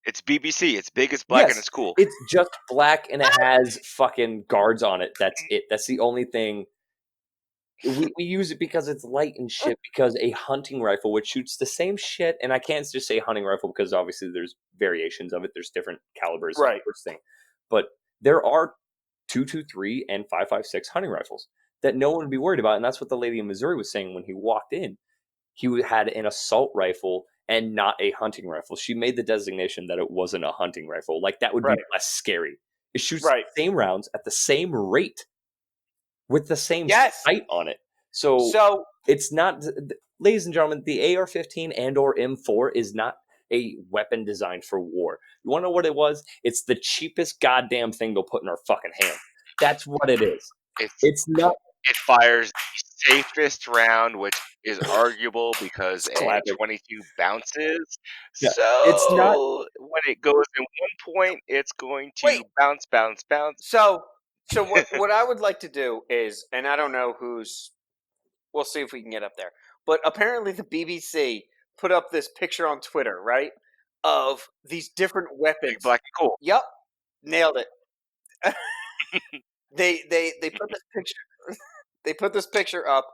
It's BBC. It's big, it's black, and Yes, it's cool. it's just black and it has fucking guards on it. That's it. That's the only thing. We use it because it's light and shit. Because a hunting rifle, which shoots the same shit, and I can't just say hunting rifle because obviously there's variations of it. There's different calibers and Right. first thing, but there are 223 and 556 hunting rifles that no one would be worried about, and that's what the lady in Missouri was saying when he walked in. He had an assault rifle and not a hunting rifle. She made the designation that it wasn't a hunting rifle. Like that would be Right. less scary. It shoots Right. the same rounds at the same rate with the same Yes. sight on it. So it's not, ladies and gentlemen, the AR-15 and or M4 is not a weapon designed for war. You want to know what it was? It's the cheapest goddamn thing they'll put in our fucking hand. That's what it is. It's not. It fires the safest round, which is arguable because a 22 bounces. Yeah, So it's not. When it goes in one point, it's going to bounce. So what I would like to do is, and I don't know who's, we'll see if we can get up there. But apparently the BBC put up this picture on Twitter, right, of these different weapons. Big, black, and cool. Yep, nailed it. They put this picture. They put this picture up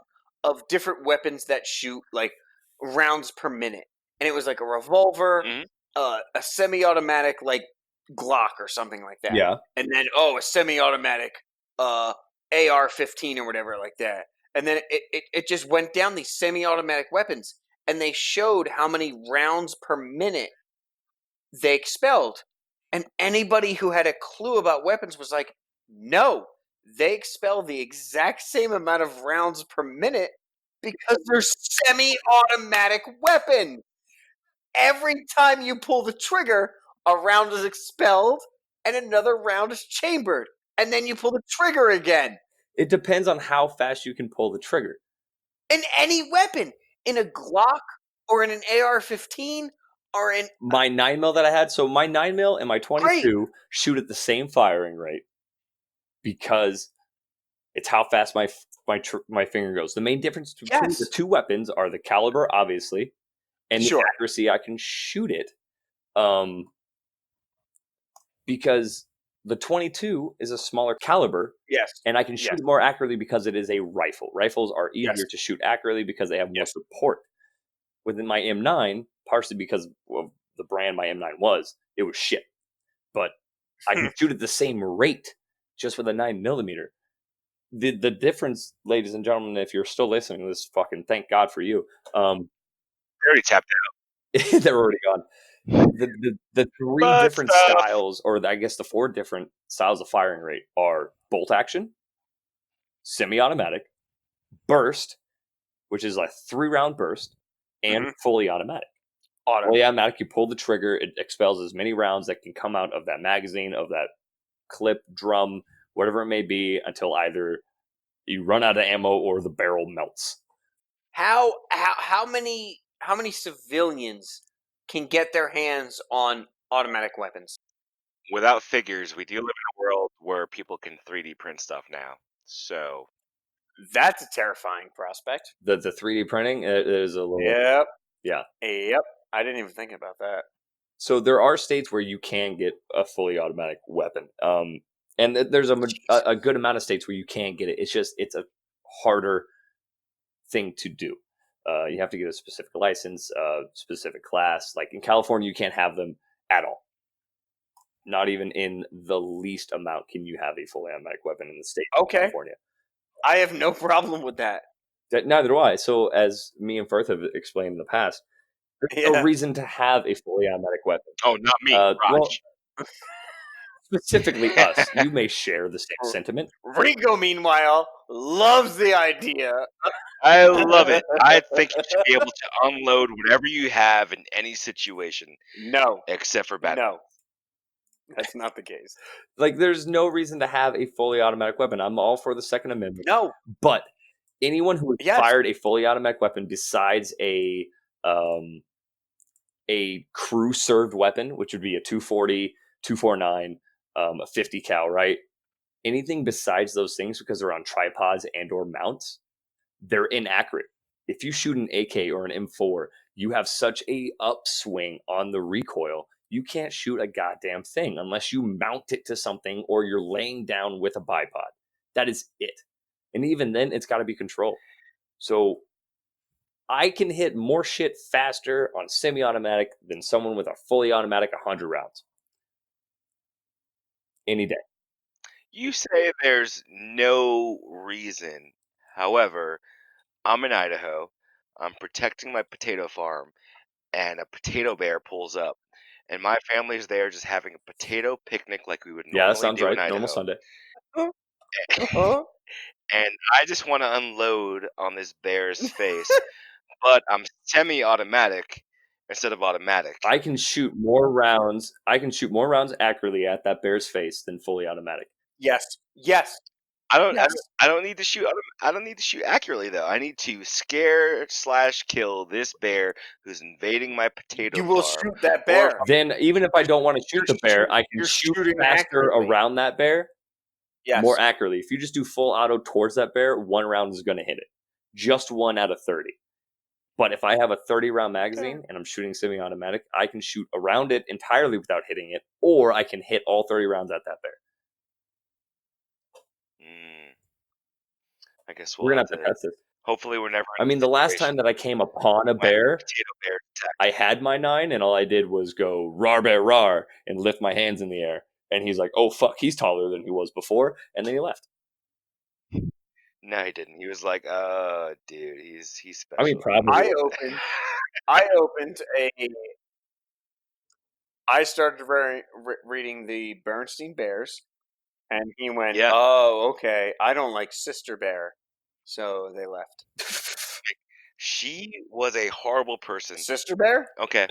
of different weapons that shoot like rounds per minute, and it was like a revolver, a semi-automatic like Glock or something like that. Yeah. And then a semi-automatic AR-15 or whatever like that. And then it just went down these semi-automatic weapons, and they showed how many rounds per minute they expelled. And anybody who had a clue about weapons was like, no, they expel the exact same amount of rounds per minute because they're semi-automatic weapons. Every time you pull the trigger, a round is expelled and another round is chambered. And then you pull the trigger again. It depends on how fast you can pull the trigger. In any weapon. In a Glock or in an AR-15 or in my 9mm that I had. So my 9mm and my 22 shoot at the same firing rate because it's how fast my finger goes. The main difference between the two weapons are the caliber, obviously, and the accuracy I can shoot it. Because the 22 is a smaller caliber. Yes. And I can shoot it more accurately because it is a rifle. Rifles are easier to shoot accurately because they have more support. Within my M9, partially because of the brand my M9 was, it was shit. But I can shoot at the same rate just with a 9mm. The difference, ladies and gentlemen, if you're still listening to this, fucking thank God for you. They already tapped out. They're already gone. The three different styles, or I guess the four different styles of firing rate are bolt action, semi-automatic, burst, which is a 3-round burst, and fully automatic. Fully automatic, you pull the trigger, it expels as many rounds that can come out of that magazine, of that clip, drum, whatever it may be, until either you run out of ammo or the barrel melts. How many civilians can get their hands on automatic weapons? Without figures, we do live in a world where people can 3D print stuff now. So that's a terrifying prospect. The 3D printing is a little. Yep. Yeah. Yep. I didn't even think about that. So there are states where you can get a fully automatic weapon. And there's a good amount of states where you can get it. It's a harder thing to do. You have to get a specific license, specific class. Like in California, you can't have them at all. Not even in the least amount can you have a fully automatic weapon in the state of California. I have no problem with that. Neither do I. So, as me and Firth have explained in the past, there's no reason to have a fully automatic weapon. Oh, not me, Raj. Well, specifically us. You may share the same sentiment. Ringo, meanwhile, loves the idea. I love it. I think you should be able to unload whatever you have in any situation. No. Except for bad. No. That's not the case. Like, there's no reason to have a fully automatic weapon. I'm all for the Second Amendment. No. But anyone who has fired a fully automatic weapon besides a crew served weapon, which would be a 240, 249, a 50 cal, right? Anything besides those things, because they're on tripods and or mounts, they're inaccurate. If you shoot an AK or an M4, you have such a upswing on the recoil, you can't shoot a goddamn thing unless you mount it to something or you're laying down with a bipod. That is it. And even then, it's got to be controlled. So I can hit more shit faster on semi-automatic than someone with a fully automatic 100 rounds. Any day. You say there's no reason. However, I'm in Idaho. I'm protecting my potato farm, and a potato bear pulls up. And my family's there just having a potato picnic like we would normally do in Idaho. Normal Sunday. And I just want to unload on this bear's face, but I'm semi-automatic instead of automatic. I can shoot more rounds. Accurately at that bear's face than fully automatic. Yes. I don't need to shoot. I don't need to shoot accurately though. I need to scare/kill this bear who's invading my potato farm. You will shoot that bear. Then even if I don't want to shoot the bear, I can shoot faster around that bear. Yes. More accurately. If you just do full auto towards that bear, one round is going to hit it. Just 1 out of 30. But if I have a 30-round magazine and I'm shooting semi-automatic, I can shoot around it entirely without hitting it, or I can hit all 30 rounds at that bear. I guess we're going to have to test this. Hopefully we're never. I mean, the last time that I came upon a bear, I had my 9, and all I did was go, rar bear, rar, and lift my hands in the air. And he's like, oh, fuck, he's taller than he was before. And then he left. No, he didn't. He was like, dude, he's special. I mean, probably. I started reading the Bernstein Bears, and he went, oh, okay, I don't like Sister Bear. So they left. She was a horrible person. Sister Bear? Okay.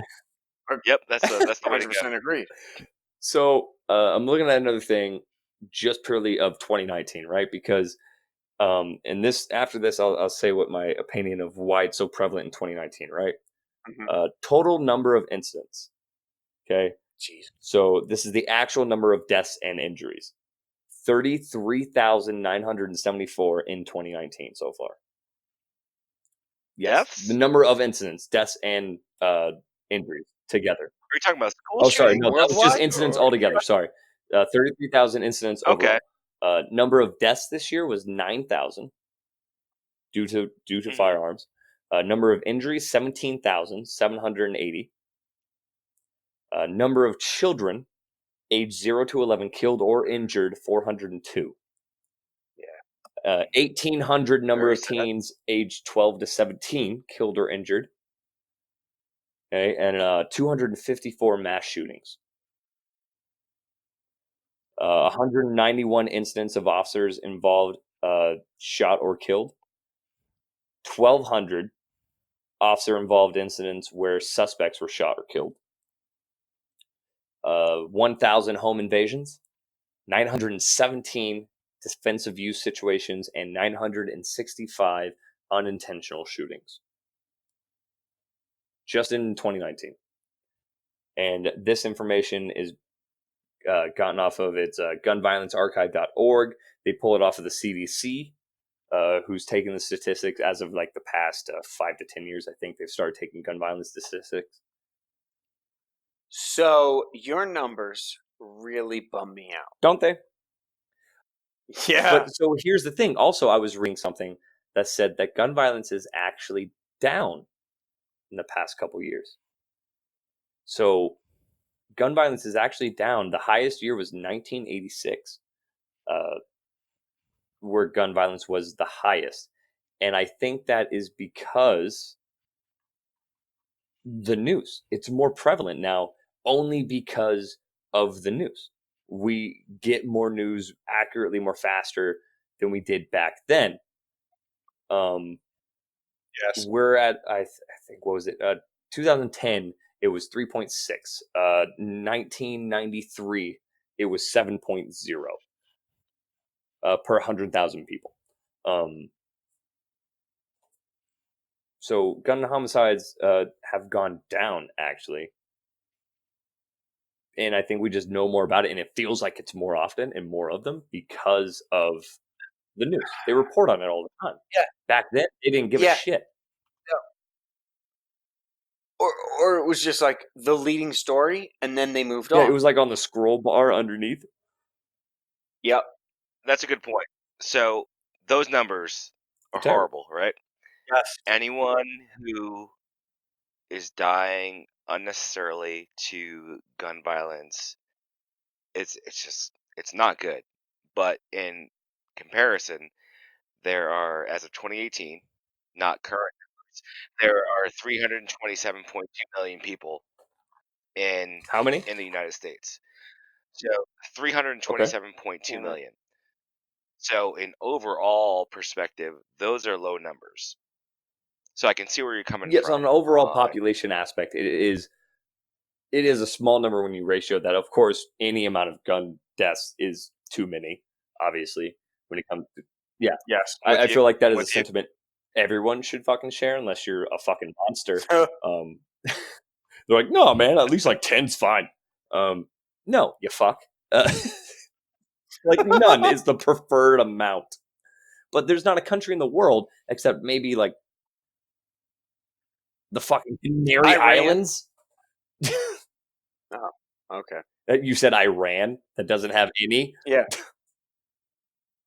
Yep, that's the way to go. 100% agreed. So I'm looking at another thing just purely of 2019, right? Because and after this, I'll say what my opinion of why it's so prevalent in 2019, right? Mm-hmm. Total number of incidents. Okay. Jeez. So this is the actual number of deaths and injuries. 33,974 in 2019 so far. Yes. Deaths? The number of incidents, deaths and injuries together. Are you talking about school? Oh, sorry. No, that was just incidents altogether. Sorry. 33,000 incidents overall. Okay. Number of deaths this year was 9,000 due to firearms. Number of injuries, 17,780. Number of children age 0 to 11 killed or injured, 402. Yeah. 1,800 number of teens age 12 to 17 killed or injured. Okay, and 254 mass shootings. 191 incidents of officers involved shot or killed. 1,200 officer-involved incidents where suspects were shot or killed. 1,000 home invasions. 917 defensive use situations, and 965 unintentional shootings. Just in 2019. And this information is gotten off of its gunviolencearchive.org. They pull it off of the CDC, who's taken the statistics as of like the past 5 to 10 years. I think they've started taking gun violence statistics. So your numbers really bum me out. Don't they? Yeah. But so here's the thing. Also, I was reading something that said that gun violence is actually down in the past couple years. So gun violence is actually down. The highest year was 1986, where gun violence was the highest. And I think that is because the news. It's more prevalent now only because of the news. We get more news accurately, more faster than we did back then. Yes. We're at I think what was it? 2010 it was 3.6. 1993 it was 7.0 per 100,000 people. So gun homicides have gone down actually, and I think we just know more about it, and it feels like it's more often and more of them because of the news. They report on it all the time. Yeah. Back then, they didn't give a Yeah. shit. Or it was just like the leading story, and then they moved Yeah, on. it was like on the scroll bar underneath. Yep. That's a good point. So those numbers are Terrible. horrible, right? Yes. Anyone who is dying unnecessarily to gun violence, it's not good. But in comparison, there are, as of 2018, not current numbers, there are 327.2 million people in How many? the United States. So Okay. 327.2 million. So in overall perspective, those are low numbers. So I can see where you're coming Yes, on from. an overall population aspect, it is a small number when you ratio that. Of course, any amount of gun deaths is too many. Obviously, when it comes to Yes. With I you, feel like that is a with you. sentiment everyone should fucking share, unless you're a fucking monster. They're like, no, man, at least like 10's fine. No, you fuck. Like none is the preferred amount. But there's not a country in the world except maybe like the fucking Canary Iran. Islands. Oh, okay. You said Iran that doesn't have any. Yeah.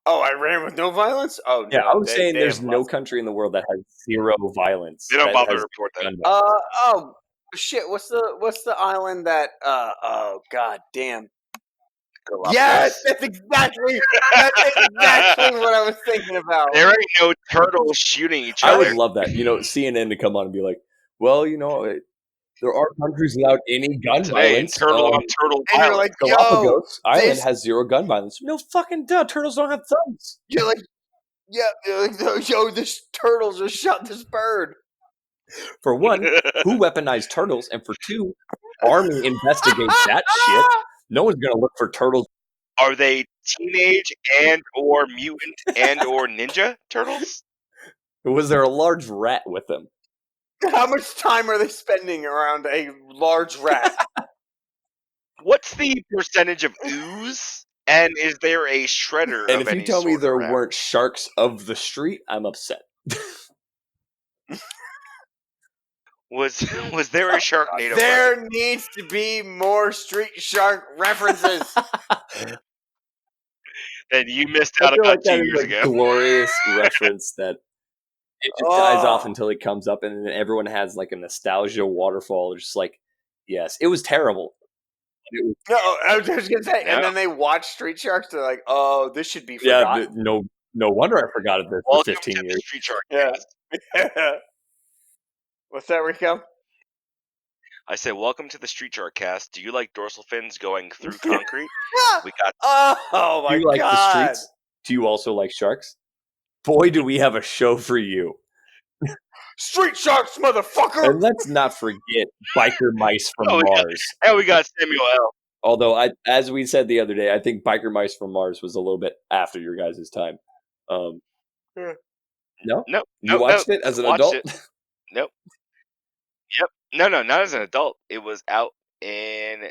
Oh, Iran with no violence? Oh Yeah, I no, was saying they there's have no lots. country in the world that has zero violence. They don't That bother has to report that. gun violence. Oh shit! What's the island that? Oh god damn! Yes, Galapagos. that's exactly what I was thinking about. There ain't no turtles shooting each I would other. love that. CNN to come on and be like, well, there are countries without any gun Today in violence. turtle on turtle And you're violence. like, yo, Galapagos Island this. has zero gun violence. No fucking duh. Turtles don't have thumbs. You're like, yeah, you're like, yo, this turtle just shot this bird. For one, who weaponized turtles? And for two, Army investigates that shit. No one's gonna look for turtles. Are they teenage and or mutant and or ninja turtles? Was there a large rat with them? How much time are they spending around a large rat? What's the percentage of ooze? And is there a shredder And of if you any tell me sort there around? weren't sharks of the street, I'm upset. Was there a Sharknado There present? needs to be more Street Shark references. That you missed I out feel about like 2 that is years a ago. glorious reference that it just dies off Oh. until it comes up, and then everyone has like a nostalgia waterfall. It's just like, yes, it was terrible. It was, No, I was just gonna say, No. and then they watch Street Sharks. They're like, "Oh, this should be yeah, forgotten." no wonder I forgot it for Welcome 15 to the years. Street Shark Yeah. Cast. What's that, Rico? I said, welcome to the Street Shark Cast. Do you like dorsal fins going through concrete? We got Oh Do my you like the god! streets? Do you also like sharks? Boy, do we have a show for you. Street Sharks, motherfucker! And let's not forget Biker Mice from Mars. we got Samuel L. Although, as we said the other day, I think Biker Mice from Mars was a little bit after your guys' time. Yeah. No? Nope. You watched it as an adult? Nope. Yep. No, not as an adult. It was out in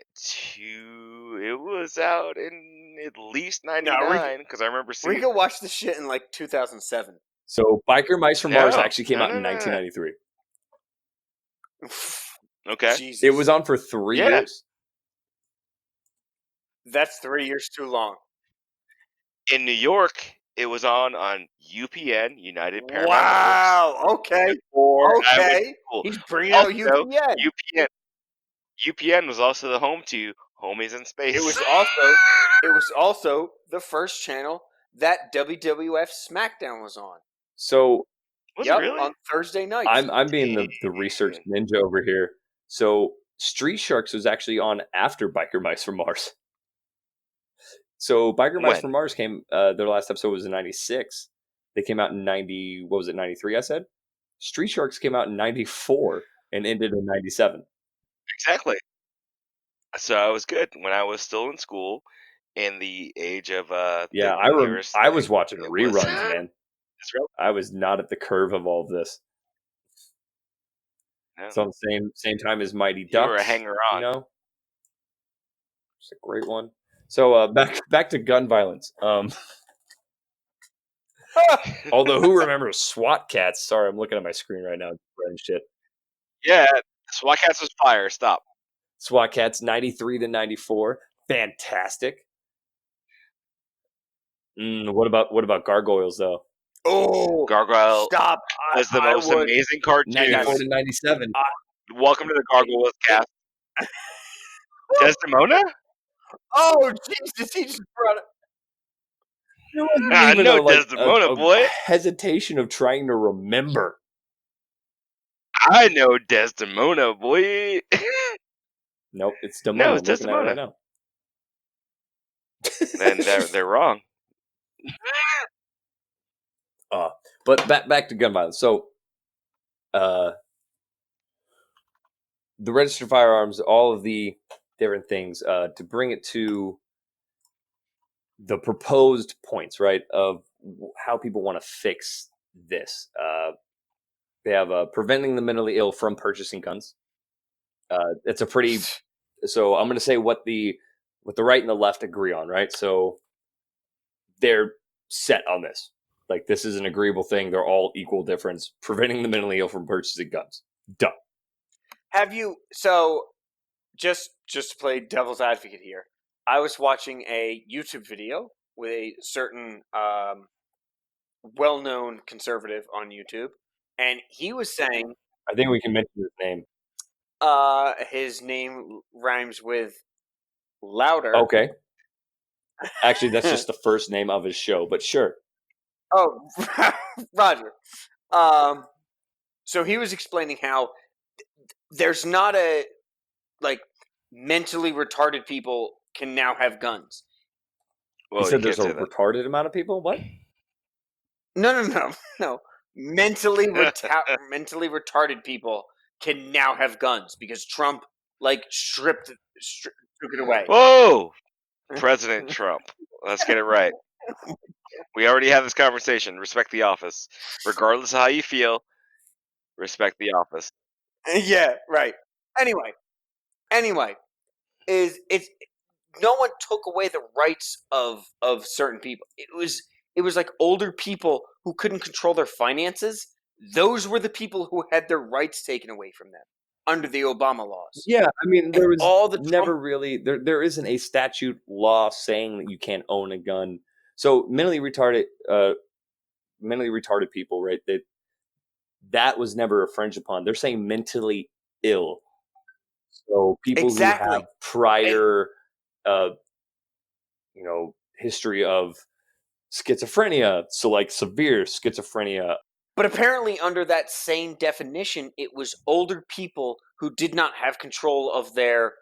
at least 99 because I remember seeing Rico watched the shit in like 2007. So, Biker Mice from Mars No. actually came out in No. 1993. Okay. Jesus, It was on for 3 Yeah. years. That's 3 years too long. In New York, it was on UPN, United Paramount Networks. Wow. Okay. Or I went to Okay. school. He's bringing out Also, UPN. UPN was also the home to Homies in Space. It was also the first channel that WWF SmackDown was on. So Was it really? On Thursday nights. I'm being the research ninja over here. So Street Sharks was actually on after Biker Mice from Mars. So Biker Mice from Mars came. Their last episode was in '96. They came out in '90. What was it? '93. I said. Street Sharks came out in '94 and ended in '97. Exactly. So I was good when I was still in school, in the age of Yeah, the I was watching reruns, man. Really? I was not at the curve of all of this. No. It's on the same time as Mighty Ducks. You were a hanger-on. You know, it's a great one. So back to gun violence. Although who remembers SWAT Cats? Sorry, I'm looking at my screen right now and shit. Yeah, SWAT Cats was fire. Stop. SWAT Cats 93 to 94. Fantastic. What about Gargoyles though? Oh, Gargoyle stop! was the most amazing cartoon. 94 to 97. Welcome to the Gargoyles cast. Desdemona? Oh Jesus! He just brought it. There wasn't even no Desdemona, boy. Hesitation of trying to remember. I know Desdemona, boy. Nope, it's Demona. No, it's I'm looking at it right Desdemona. now. Then they're wrong. But back to gun violence. So, the registered firearms, all of the different things, to bring it to the proposed points, right, of how people want to fix this. They have preventing the mentally ill from purchasing guns. It's a pretty. So I'm going to say what the right and the left agree on, right? So they're set on this. Like, this is an agreeable thing. They're all equal difference. Preventing the mentally ill from purchasing guns. Done. Have you? So, just to play devil's advocate here, I was watching a YouTube video with a certain well-known conservative on YouTube, and he was saying, I think we can mention his name. His name rhymes with louder. Okay. Actually, that's just the first name of his show, but sure. Oh, Roger. So he was explaining how there's not a, like, mentally retarded people can now have guns. Well, he said there's a retarded amount of people? What? No. Mentally retarded people can now have guns because Trump, like, took it away. Whoa! President Trump. Let's get it right. We already had this conversation. Respect the office. Regardless of how you feel, respect the office. Yeah, right. Anyway, it's no one took away the rights of certain people. It was like older people who couldn't control their finances. Those were the people who had their rights taken away from them under the Obama laws. Yeah, I mean, there was never really there isn't a statute law saying that you can't own a gun. So mentally retarded people, right? That was never infringed upon. They're saying mentally ill. So people who have prior history of schizophrenia, so like severe schizophrenia. But apparently under that same definition, it was older people who did not have control of their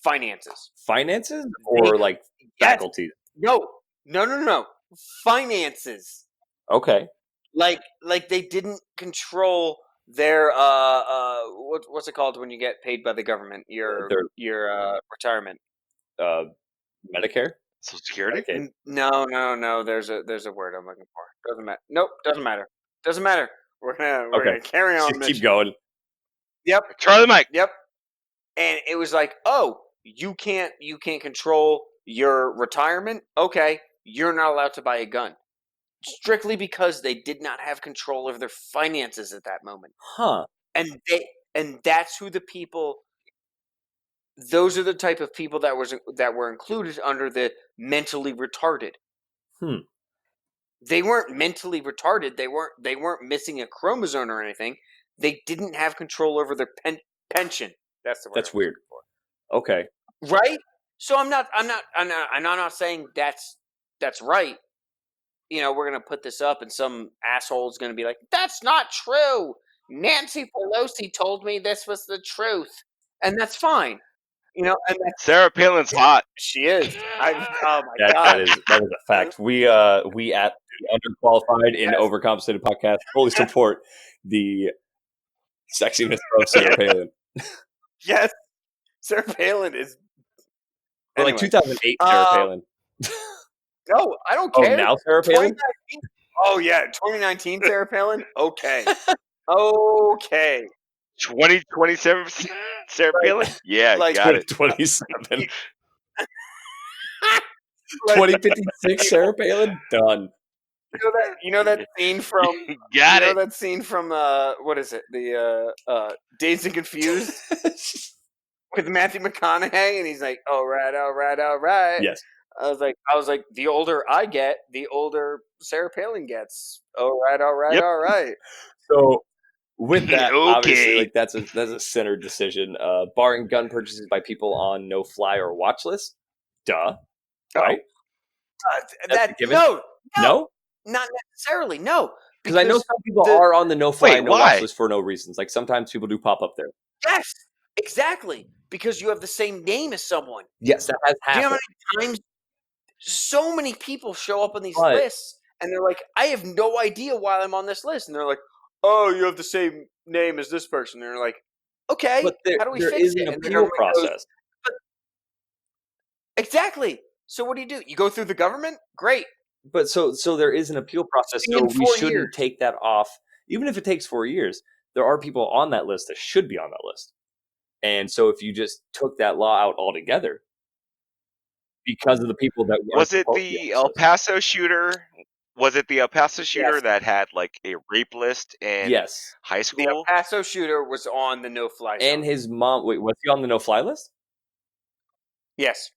finances. Finances or like faculties? No. Finances. Okay. Like they didn't control their what's it called when you get paid by the government? Your retirement. Medicare? Social Security? No. There's a word I'm looking for. Doesn't matter. Nope. Doesn't matter. We're gonna carry on. Just keep going. Yep. Charlie Mike. Yep. And it was like, oh, you can't control your retirement. Okay, you're not allowed to buy a gun. Strictly because they did not have control of their finances at that moment. Huh. And that's who the people. Those are the type of people that were included under the mentally retarded. They weren't mentally retarded. They weren't missing a chromosome or anything. They didn't have control over their pension. That's the word. That's weird. Okay. Right? So I'm not saying that's right. We're gonna put this up, and some asshole's gonna be like, "That's not true. Nancy Pelosi told me this was the truth," and that's fine. And that's, Sarah Palin's hot. she is. Oh my That god, is a fact. We at the Underqualified in Yes. Overcompensated podcast fully support the sexiness of Sarah Palin. yes, Sarah Palin is. Or like Anyway. 2008 Sarah Palin. No, I don't Oh, care. now Sarah Palin? 2019. Oh yeah, 2019 Sarah Palin. Okay, okay. 2027 Sarah Palin? Yeah, Like- got it. 2027. Like, 2056 Sarah Palin? Done. you know that scene from Got you know it. that scene from what is it? The Dazed and Confused with Matthew McConaughey, and he's like, "All right, all right, all right." Yes. I was like, the older I get, the older Sarah Palin gets. All right, all right, Yep. all right. So with that, obviously, Okay. like that's a center decision. Barring gun purchases by people on no fly or watch list. Duh. Right? That a given? no, No? not necessarily. No, Because I know some people the- are on the no fly, Wait, no why? watch list for no reasons. Like sometimes people do pop up there. yes, exactly, because you have the same name as someone. Yes, that has Do you know happened. how many times so many people show up on these But- lists and they're like, I have no idea why I'm on this list, and they're like, oh, you have the same name as this person. And they're like, okay, But how do we there fix is it? an And the appeal government goes, process. exactly. So what do? You go through the government? Great. But so there is an appeal process. In So we 4 shouldn't years. take that off. Even if it takes 4 years, there are people on that list that should be on that list. And so if you just took that law out altogether, because of the people that weren't Was it supposed to be on the this El list. Paso shooter? Was it the El Paso shooter Yes. that had like a rape list in Yes. high The El school? Paso shooter was on the no-fly zone. And his mom, wait, was he on the no-fly list? Yes.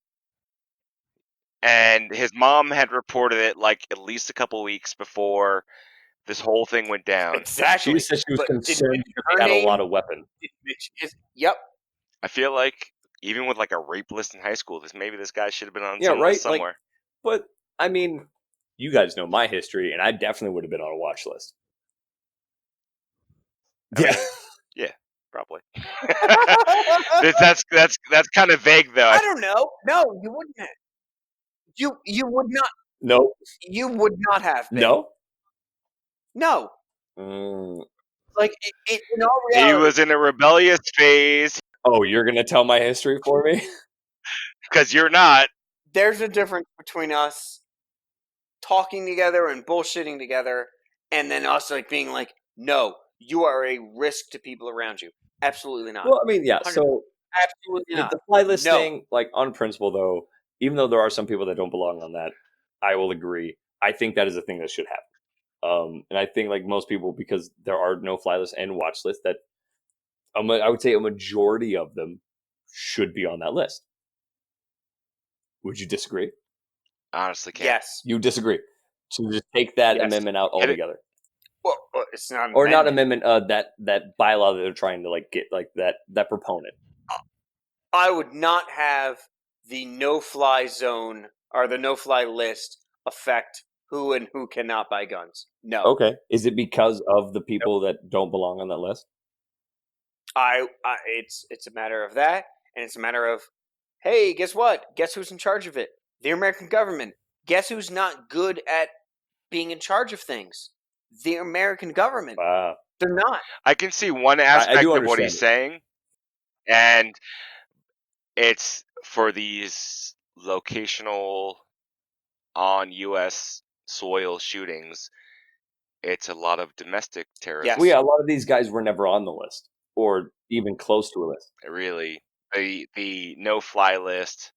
And his mom had reported it like at least a couple weeks before this whole thing went down. Exactly. She said she was But did concerned because her he had a name- lot of weapons. Yep. I feel like even with like a rape list in high school, maybe this guy should have been on Yeah, some right? list somewhere. But, I mean, you guys know my history, and I definitely would have been on a watch list. I mean, yeah, probably. that's kind of vague though. I don't know. No, you wouldn't have. You would not. No. You would not have been. No? No. Like in all He reality, was in a rebellious phase Oh, you're going to tell my history for me? because you're not. there's a difference between us talking together and bullshitting together, and then us like being like, no, you are a risk to people around you. Absolutely not. Well, I mean, yeah. So Absolutely with not. the fly list No. thing, like on principle, though, even though there are some people that don't belong on that, I will agree. I think that is a thing that should happen. And I think, like most people, because there are no fly lists and watch lists, that I would say a majority of them should be on that list. Would you disagree? Honestly, can't. Yes. You disagree. So just take that Yes. amendment out Get it. altogether. Well, it's not. An Or not amendment. amendment, that bylaw that they're trying to like get, like that proponent. I would not have the no-fly zone or the no-fly list affect who and who cannot buy guns. No. Okay. Is it because of the people that don't belong on that list? It's a matter of that, and it's a matter of, hey, guess what? Guess who's in charge of it? The American government. Guess who's not good at being in charge of things? The American government. Wow. They're not. I can see one aspect do of what he's understand saying, and it's for these locational on U.S. soil shootings. It's a lot of domestic terrorism. Yes. Well, yeah, a lot of these guys were never on the list or even close to a list. Really, the no-fly list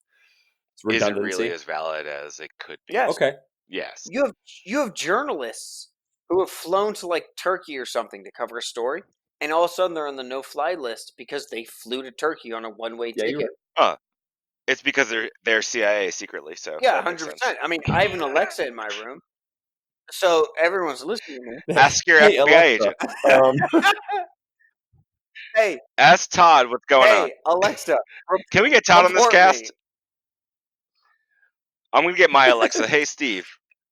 It's isn't redundancy. really as valid as it could be. Yes. Okay. Yes. You have journalists who have flown to like Turkey or something to cover a story, and all of a sudden they're on the no-fly list because they flew to Turkey on a one-way Yeah, you're ticket. right. It's because they're CIA secretly, so Yeah, that makes 100%. sense. I mean, I have an Alexa in my room, so everyone's listening to me. Ask your Hey, FBI Alexa, agent. Hey, Ask Todd what's going on. hey, Alexa, Can we get Todd on this report cast? me. I'm gonna get my Alexa. Hey, Steve,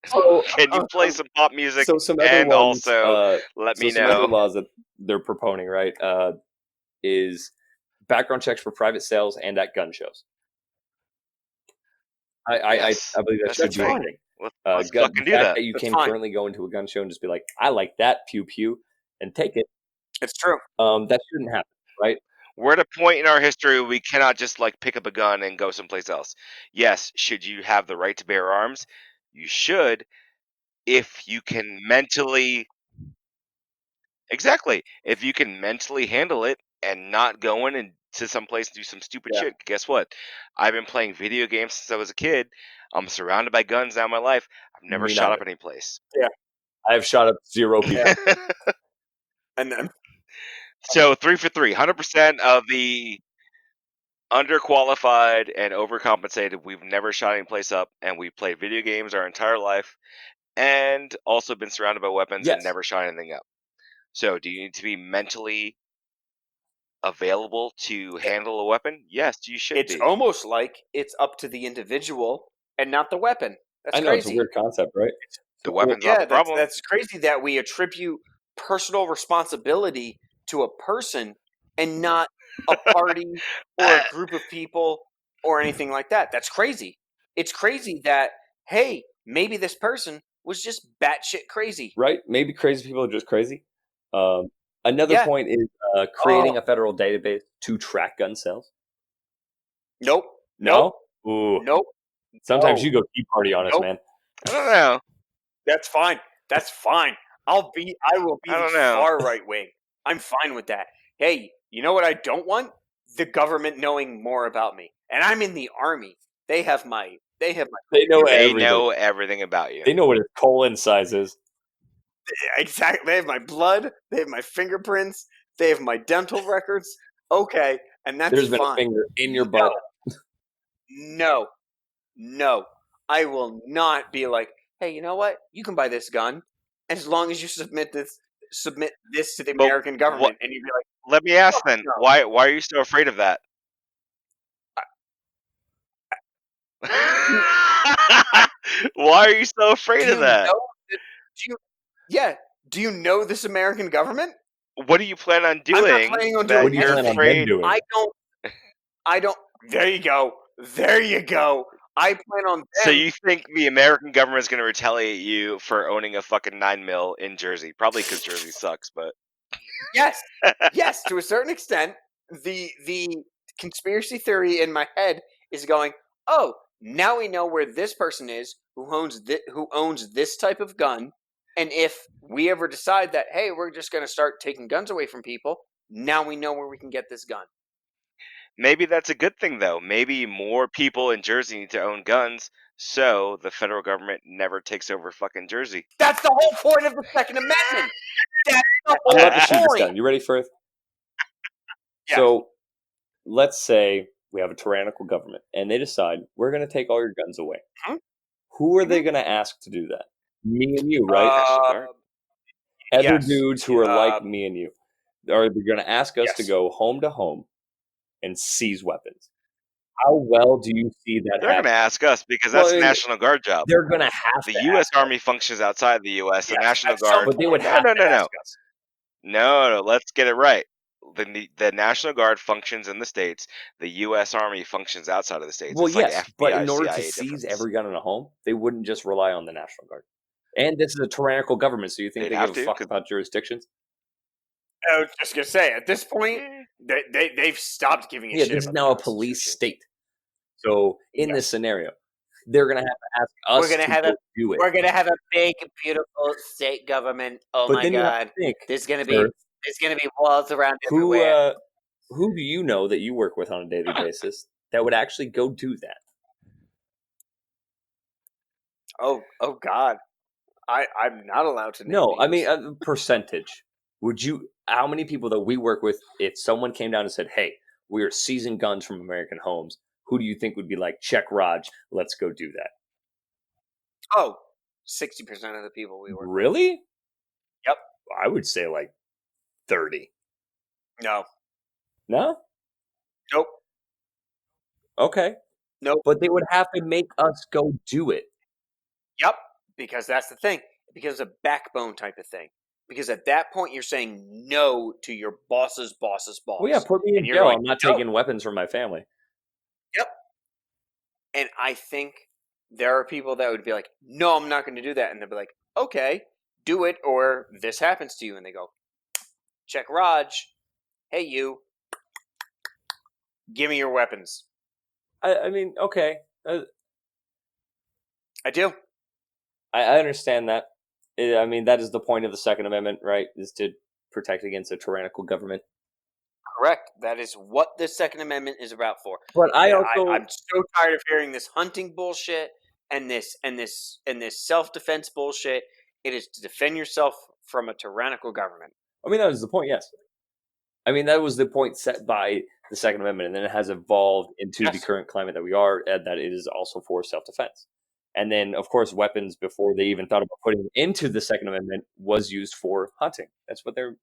So, can you play some pop music so some other and ones. also let me Some other know? laws that they're proponing, right? Is background checks for private sales and at gun shows. Yes, I believe that that's should be a fine. thing. Let's The fucking do fact that. that you That's can fine. currently go into a gun show and just be like, I like that, pew pew, and take it. It's true. That shouldn't happen, right? We're at a point in our history where we cannot just like pick up a gun and go someplace else. Yes, should you have the right to bear arms? You should, if you can mentally exactly. If you can mentally handle it and not go in and to some place and do some stupid Yeah. shit. Guess what? I've been playing video games since I was a kid. I'm surrounded by guns now in my life. I've never Me shot neither. up any place. I have shot up 0 people. Yeah. And then So 3 for 3. 100% of the underqualified and overcompensated. We've never shot any place up, and we've played video games our entire life, and also been surrounded by weapons and Yes. never shot anything up. So, do you need to be mentally available to handle a weapon? Yes, you should it's be. almost like it's up to the individual and not the weapon. That's I know it's a crazy. weird concept, right? The So, weapon's not Yeah, the problem. that's crazy that we attribute personal responsibility to a person and not a party or a group of people or anything like that. That's crazy. It's crazy that, hey, maybe this person was just batshit crazy. right? Maybe crazy people are just crazy. Another Yeah. point is creating a federal database to track gun sales. Nope. No? Nope. Ooh. Nope. Sometimes No. you go Tea Party on us, Nope. man. I don't know. That's fine. That's fine. I will be I the don't know. far right wing. I'm fine with that. Hey, you know what I don't want? The government knowing more about me. And I'm in the army. They have my They know They everything. know everything about you. They know what his colon size is. exactly. They have my blood. They have my fingerprints. They have my dental records. Okay, and that's There's been fine. a finger in your butt. No, no. I will not be like, hey, you know what? You can buy this gun as long as you submit this to the But American government, and you'd be like, let me ask then, no. why are you so afraid of that? Why are you so afraid Do of you that? know? Do you? Yeah. Do you know this American government? What do you plan on I'm not doing planning on that doing What do you you're plan on them anything. afraid? doing? I don't. There you go. There you go. I plan on So them. you think the American government is going to retaliate you for owning a fucking 9mm in Jersey? Probably because Jersey sucks, but Yes. Yes. To a certain extent, the conspiracy theory in my head is going. Oh, now we know where this person is who owns this type of gun, and if we ever decide that, hey, we're just going to start taking guns away from people, now we know where we can get this gun. maybe that's a good thing though. Maybe more people in Jersey need to own guns, so the federal government never takes over fucking Jersey. That's the whole point of the Second Amendment. That's the I'm about to whole shoot this point. down. You ready for it? Yes. So let's say we have a tyrannical government and they decide we're going to take all your guns away. Mhm. Who are they going to ask to do that? Me and you, right? National Guard. Other yes. dudes who are like me and you. Are they going to ask us to Yes. go home to home and seize weapons? How well do you see that They're going to happening? ask us because Well, that's the National Guard job. they're going to have The to U.S. ask us. Army functions outside the U.S. The Yes, National at some Guard. But they would point, have No. to ask us. No, let's get it right. The National Guard functions in the states. The U.S. Army functions outside of the states. Well, It's like yes, but FBI, in order to CIA seize difference. every gun in a home, they wouldn't just rely on the National Guard. And this is a tyrannical government, so you think They'd they have give a to, fuck 'cause- about jurisdictions? I was just gonna say, at this point, Eh. they've stopped giving a Yeah, shit this is about now the a police Constitution. state. So in this Yes. scenario, they're gonna have to ask us We're gonna to have go do it. We're gonna have a big, beautiful state government. Oh But my then you have god! to think, There's gonna sir, be walls around who everywhere. who do you know that you work with on a daily basis that would actually go do that? Oh god! I'm not allowed to name No, I mean names. a percentage. Would you? How many people that we work with, if someone came down and said, "Hey, we are seizing guns from American homes," who do you think would be like, check Raj, let's go do that? Oh, 60% of the people we work with. Really? Yep. I would say like 30. No. No? Nope. Okay. Nope. But they would have to make us go do it. Yep. Because that's the thing. Because a backbone type of thing. Because at that point, you're saying no to your boss's boss's boss. Well, yeah, put me in and you're jail. going, I'm not no. taking weapons from my family. Yep. And I think there are people that would be like, no, I'm not going to do that. And they'll be like, okay, do it, or this happens to you. And they go, check Raj. Hey, you. Give me your weapons. I mean, okay. I do. I understand that. I mean, that is the point of the Second Amendment, right? Is to protect against a tyrannical government. Correct. That is what the Second Amendment is about for. But I'm so tired of hearing this hunting bullshit and this self-defense bullshit. It is to defend yourself from a tyrannical government. I mean, that was the point, yes. I mean, that was the point set by the Second Amendment, and then it has evolved into the current climate that we are, and that it is also for self-defense. And then, of course, weapons, before they even thought about putting them into the Second Amendment, was used for hunting. That's what they're...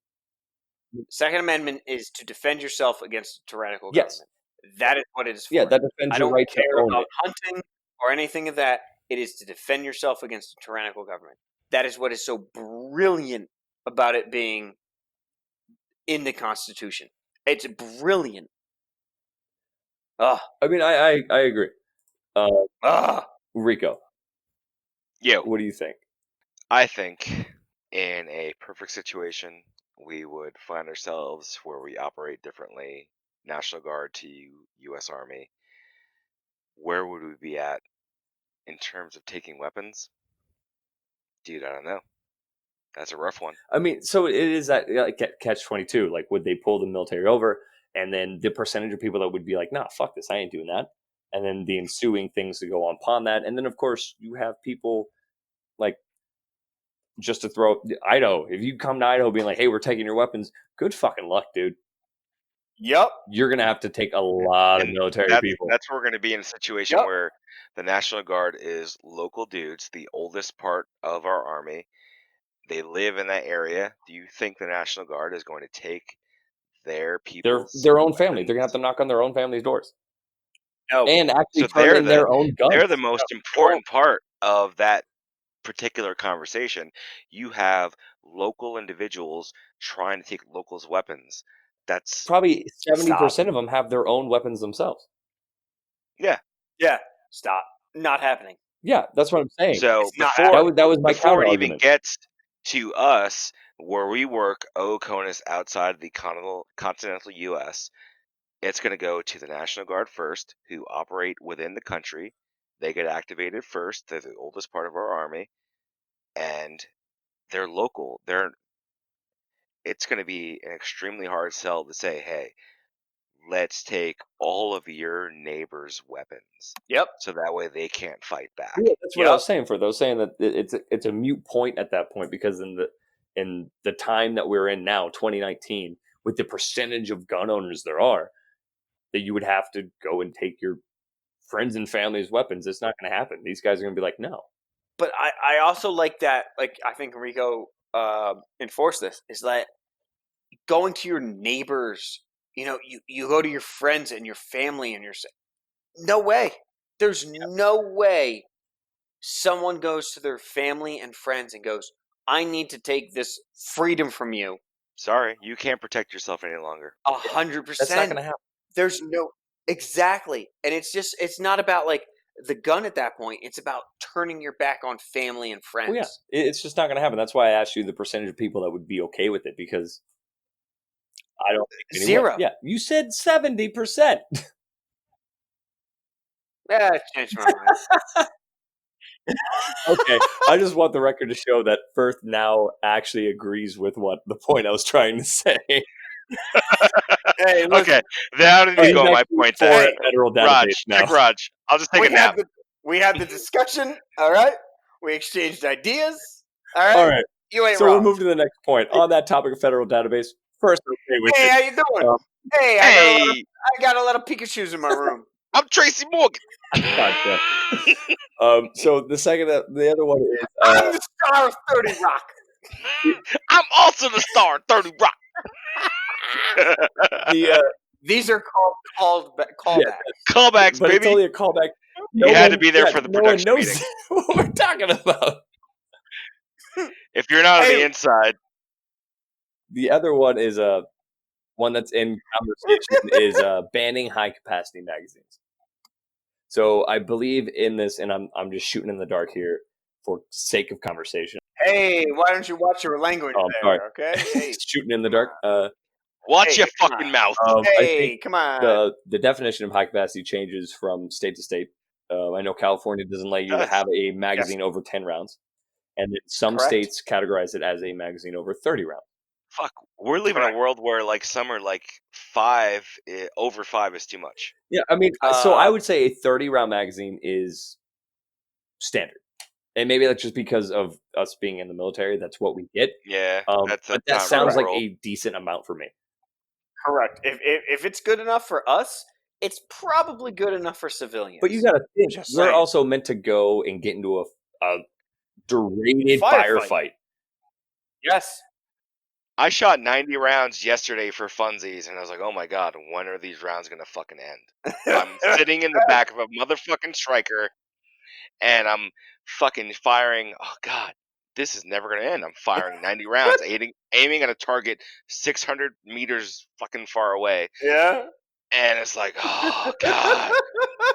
Second Amendment is to defend yourself against a tyrannical Yes. government. That is what it is for. Yeah, that defends your right to own about it. hunting or anything of that. It is to defend yourself against a tyrannical government. That is what is so brilliant about it being in the Constitution. It's brilliant. I mean, I agree. Rico. Yo. What do you think? I think in a perfect situation, we would find ourselves where we operate differently, National Guard to U.S. Army. Where would we be at in terms of taking weapons? Dude, I don't know. That's a rough one. I mean, so it is that catch-22. Like, would they pull the military over? And then the percentage of people that would be like, nah, fuck this, I ain't doing that. And then the ensuing things to go on upon that. And then, of course, you have people like, just to throw Idaho. If you come to Idaho being like, hey, we're taking your weapons, good fucking luck, dude. Yep. You're going to have to take a lot of military people. That's where we're going to be in a situation where the National Guard is local dudes, the oldest part of our army. They live in that area. Do you think the National Guard is going to take their people's their own family? They're going to have to knock on their own family's doors. No. And actually So turn in their own guns. They're the most important part of that particular conversation. You have local individuals trying to take locals' weapons. That's probably 70% of them have their own weapons themselves. Yeah. Yeah. Stop. Not happening. Yeah, that's what I'm saying. So that was my before it argument. even gets to us, where we work, OCONUS outside the continental U.S., it's going to go to the National Guard first, who operate within the country. They get activated first. They're the oldest part of our army, and they're local. It's going to be an extremely hard sell to say, hey, let's take all of your neighbors' weapons. Yep. So that way they can't fight back. Yeah, that's what I was saying for those, saying that it's a mute point at that point, because in the time that we're in now, 2019, with the percentage of gun owners there are, that you would have to go and take your friends and family's weapons. It's not going to happen. These guys are going to be like, no. But I also like that. Like, I think Rico enforced this, is that going to your neighbors. You go to your friends and your family and no way. There's no way someone goes to their family and friends and goes, I need to take this freedom from you. Sorry, you can't protect yourself any longer. 100%. That's not going to happen. There's no... Exactly. And it's not about like the gun at that point. It's about turning your back on family and friends. Well, yeah, it's just not going to happen. That's why I asked you the percentage of people that would be okay with it, because I don't think anyone. 0. Yeah, you said 70%. Yeah, I changed my mind. Okay, I just want the record to show that Firth now actually agrees with what the point I was trying to say. Hey, okay, how did you go? My point there. Federal database now. Raj, I'll just take a nap. We had the discussion. All right, we exchanged ideas. All right. All right. You ain't so wrong. We'll move to the next point on that topic of federal database. First, okay with hey, it. How you doing? Hey, I got a lot of Pikachus in my room. I'm Tracy Morgan. God damn. So the other one is I'm the star of 30 Rock. I'm also the star of 30 Rock. These are callbacks. Callbacks, but baby. it's only a callback. You had to be there for the no one production knows meeting. what we're talking about. If you're not on the inside. The other one is one that's in conversation is banning high capacity magazines. So I believe in this, and I'm just shooting in the dark here for sake of conversation. Hey, why don't you watch your language sorry. Okay. Hey, Shooting in the dark. Watch your fucking mouth. Hey, come on. The definition of high capacity changes from state to state. I know California doesn't let you to have a magazine over 10 rounds, and then some states categorize it as a magazine over 30 rounds. Fuck, we're living in a world where like some are like over 5 is too much. Yeah, I mean, so I would say a 30-round magazine is standard. And maybe that's just because of us being in the military. That's what we get. Yeah, but that sounds like a decent amount for me. Correct. If it's good enough for us, it's probably good enough for civilians. But you got to think, we're also meant to go and get into a derated firefight. Yes. I shot 90 rounds yesterday for funsies, and I was like, oh my god, when are these rounds going to fucking end? I'm sitting in the back of a motherfucking striker, and I'm fucking firing. Oh god, this is never going to end. I'm firing 90 rounds, aiming at a target 600 meters fucking far away. Yeah. And it's like, oh god,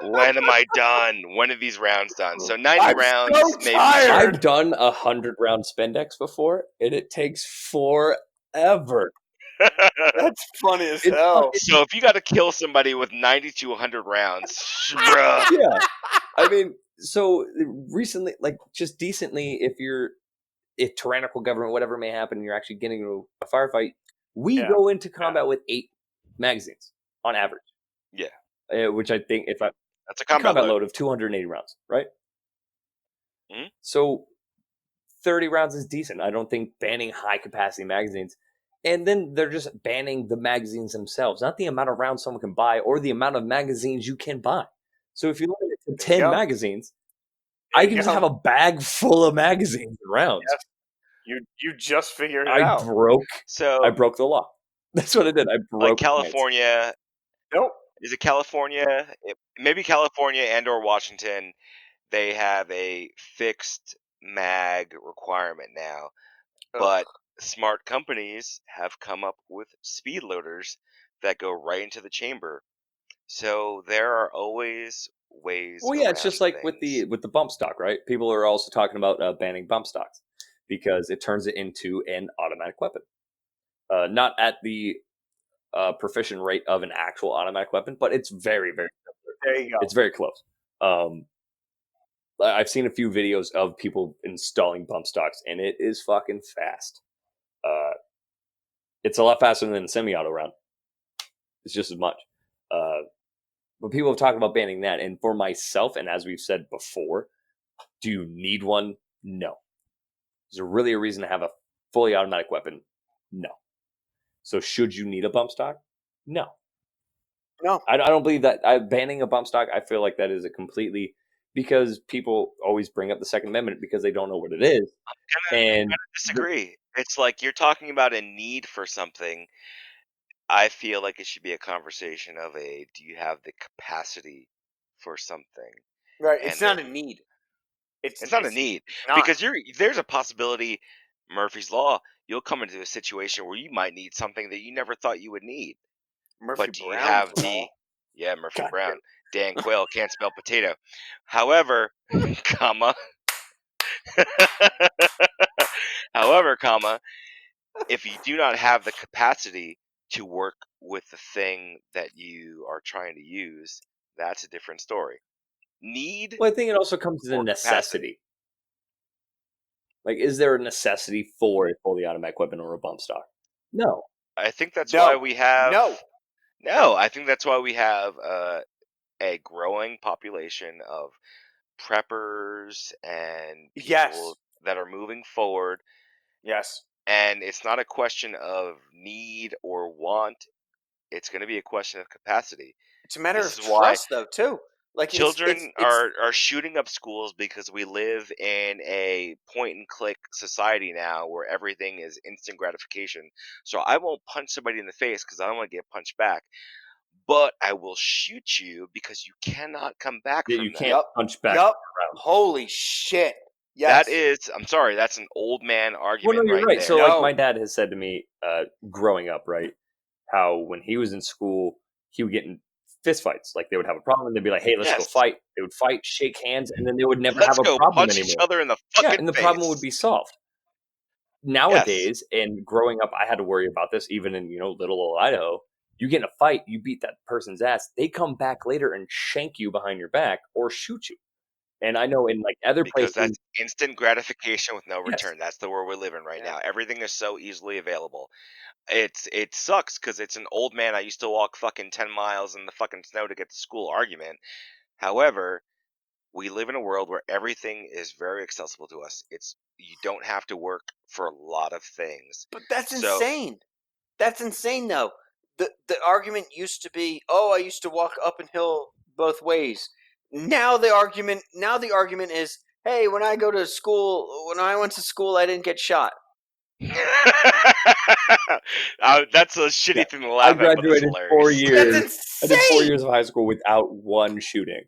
when am I done? When are these rounds done? So 90 rounds, so maybe. I've done 100-round spendex before, and it takes forever. That's funny as hell. So if you got to kill somebody with 90 to 100 rounds, bruh. Yeah. I mean, so recently, like just decently, if tyrannical government, whatever may happen, and you're actually getting into a firefight, we go into combat with 8 magazines on average. Yeah. Which I think that's a combat load of 280 rounds, right? Mm-hmm. So 30 rounds is decent. I don't think banning high capacity magazines, and then they're just banning the magazines themselves, not the amount of rounds someone can buy or the amount of magazines you can buy. So if you look at 10 magazines, I can just have a bag full of magazines and rounds. Yes. You just figured it out. I broke the law. That's what I did. I broke. Like California. Nope. Is it California? Maybe California and/or Washington. They have a fixed mag requirement now, but smart companies have come up with speed loaders that go right into the chamber. So there are always ways. Well, yeah, it's just like with the bump stock, right? People are also talking about banning bump stocks because it turns it into an automatic weapon, not at the proficient rate of an actual automatic weapon, but it's very, very similar. There you go. It's very close. I've seen a few videos of people installing bump stocks, and it is fucking fast. It's a lot faster than a semi-auto round. It's just as much. But people have talked about banning that, and for myself, and as we've said before, do you need one? No. Is there really a reason to have a fully automatic weapon? No. So should you need a bump stock? No. No. I don't believe that. Banning a bump stock, I feel like that is a completely, because people always bring up the Second Amendment because they don't know what it is. I'm gonna disagree. It's like you're talking about a need for something. I feel like it should be a conversation of do you have the capacity for something? Right. It's not a need. It's not a need because there's a possibility, Murphy's Law, you'll come into a situation where you might need something that you never thought you would need. But do you have Murphy Brown, Dan Quayle can't spell potato. However, if you do not have the capacity to work with the thing that you are trying to use, that's a different story. Well, I think it also comes to the necessity. Like, is there a necessity for a fully automatic weapon or a bump stock? No. I think that's why we have No, I think that's why we have a growing population of preppers and people that are moving forward. Yes. And it's not a question of need or want. It's going to be a question of capacity. It's a matter This of is why trust, though, too. Like children it's are shooting up schools because we live in a point and click society now where everything is instant gratification. So I won't punch somebody in the face because I don't want to get punched back, but I will shoot you because you cannot come back Yeah, you from that. can't punch back Yup. around. Holy shit. That Yes. is, I'm sorry, that's an old man Well, argument no, you're right right. there. So, like, No. my dad has said to me, growing up, right, how when he was in school, he would get in fist fights. Like, they would have a problem, and they'd be like, "Hey, let's go Yes. fight." They would fight, shake hands, and then they would never Let's have a go problem punch each anymore. other in the Yeah, fucking and the face. problem would be solved. Yes. Nowadays, and growing up, I had to worry about this even in, little old Idaho. You get in a fight, you beat that person's ass, they come back later and shank you behind your back or shoot you. And I know in, like, other Because places. that's instant gratification with no Yes. return. That's the world we live in right Yeah. now. Everything is so easily available. It sucks because it's an old man I used to walk fucking 10 miles in the fucking snow to get to school argument. However, we live in a world where everything is very accessible to us. You don't have to work for a lot of things. But that's So insane. That's insane, though. The argument used to be, oh, I used to walk up and hill both ways. Now the argument is, hey, when I went to school, I didn't get shot. that's a shitty Yeah. thing to I laugh at, but it's graduated 4 hilarious. years. That's I did 4 insane. years of high school without one shooting.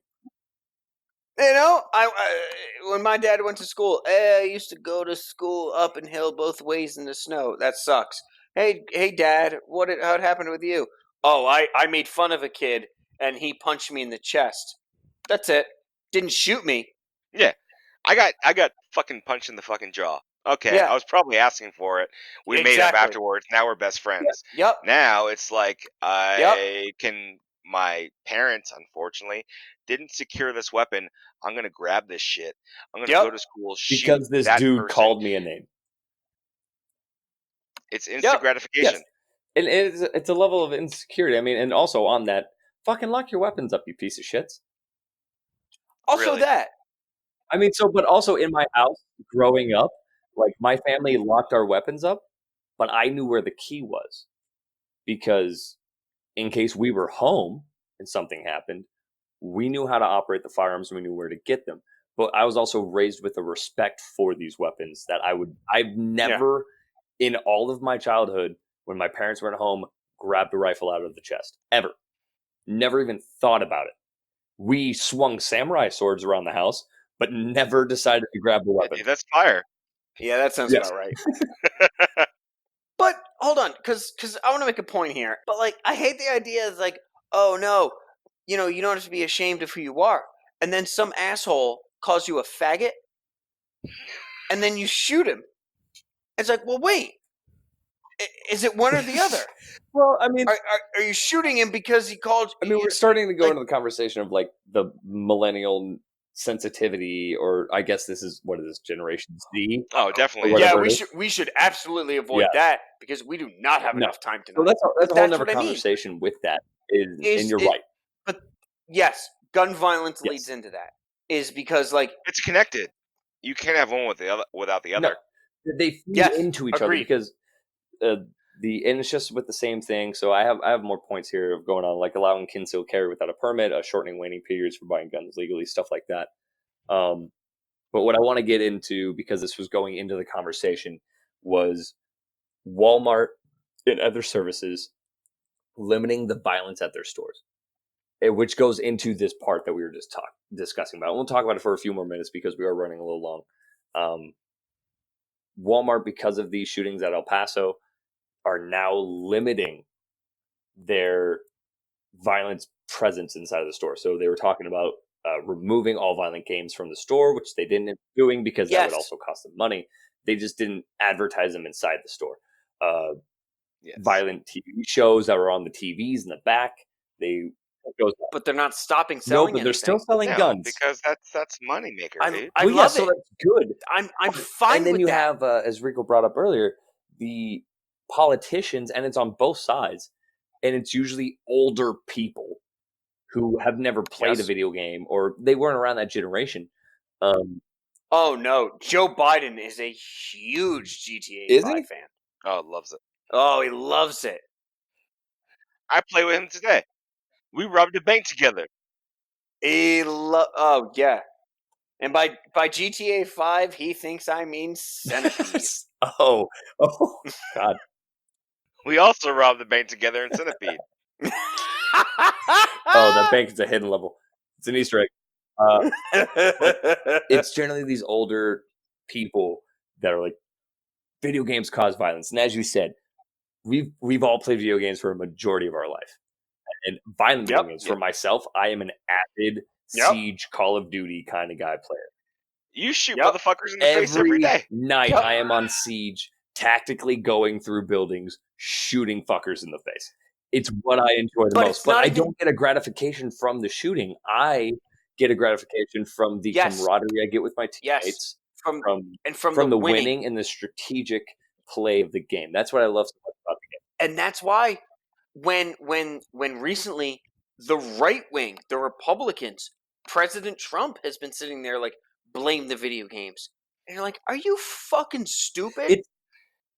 When my dad went to school, I used to go to school up and hill both ways in the snow. That sucks. Hey, Dad, how it happened with you? Oh, I made fun of a kid and he punched me in the chest. That's it. Didn't shoot me. Yeah. I got fucking punched in the fucking jaw. Okay, Yeah. I was probably asking for it. We made up Exactly. afterwards. Now we're best friends. Yep. Now it's like my parents, unfortunately, didn't secure this weapon. I'm gonna grab this shit. I'm gonna Yep. go to school, shoot Because this that dude person. called me a name. It's instant gratification. Yes. And it's a level of insecurity. I mean, and also on that, fucking lock your weapons up, you piece of shits. Also Really. that. I mean, but also in my house, growing up, like, my family locked our weapons up, but I knew where the key was. Because in case we were home and something happened, we knew how to operate the firearms, we knew where to get them. But I was also raised with a respect for these weapons that I've never, in all of my childhood, when my parents weren't home, grabbed a rifle out of the chest. Ever. Never even thought about it. We swung samurai swords around the house, but never decided to grab a weapon. That's fire. Yeah, that sounds Yes. about right. But hold on, because I want to make a point here. But, like, I hate the idea of, like, oh no, you don't have to be ashamed of who you are, and then some asshole calls you a faggot, and then you shoot him. It's like, well, wait, is it one or the other? Well, I mean, Are you shooting him because he called? I mean, we're starting to go into the conversation of, like, the millennial sensitivity, or I guess this is, what is this, Generation Z? Oh, definitely. Yeah, we should absolutely avoid that because we do not have enough time tonight. So that's a whole other what I mean. conversation with that. And you're right. But yes, gun violence leads into that. Is because, like, it's connected. You can't have one without the other. No, they feed into each other because and it's just with the same thing. So I have more points here of going on, like allowing concealed carry without a permit, shortening waiting periods for buying guns legally, stuff like that. But what I want to get into, because this was going into the conversation, was Walmart and other services limiting the violence at their stores, which goes into this part that we were just discussing about. We'll talk about it for a few more minutes because we are running a little long. Walmart, because of these shootings at El Paso, are now limiting their violence presence inside of the store. So they were talking about removing all violent games from the store, which they didn't end up doing because that would also cost them money. They just didn't advertise them inside the store. Violent TV shows that were on the TVs in the back, but they're not stopping selling. No, but they're still selling guns because that's moneymaker, dude. I love it. So that's good. I'm fine. And then with you that. have, as Rico brought up earlier, the politicians, and it's on both sides, and it's usually older people who have never played a video game, or they weren't around that generation. Oh no, Joe Biden is a huge GTA 5 fan. Oh, loves it. Oh, he loves it. I play with him today. We robbed a bank together. Oh yeah, and by GTA 5, he thinks I mean Centipede. oh God. We also robbed the bank together in Centipede. Oh, that bank is a hidden level. It's an Easter egg. But it's generally these older people that are like, video games cause violence, and as you said, we've all played video games for a majority of our life, and violent video games. For myself, I am an avid Siege, Call of Duty kind of guy player. You shoot motherfuckers in the face every day. Night, I am on Siege, tactically going through buildings, shooting fuckers in the face. It's what I enjoy the most. But I don't get a gratification from the shooting. I get a gratification from the camaraderie I get with my teammates, from the winning and the strategic play of the game. That's what I love so much about the game. And that's why when recently the right wing, the Republicans, President Trump has been sitting there like, blame the video games. And you're like, are you fucking stupid?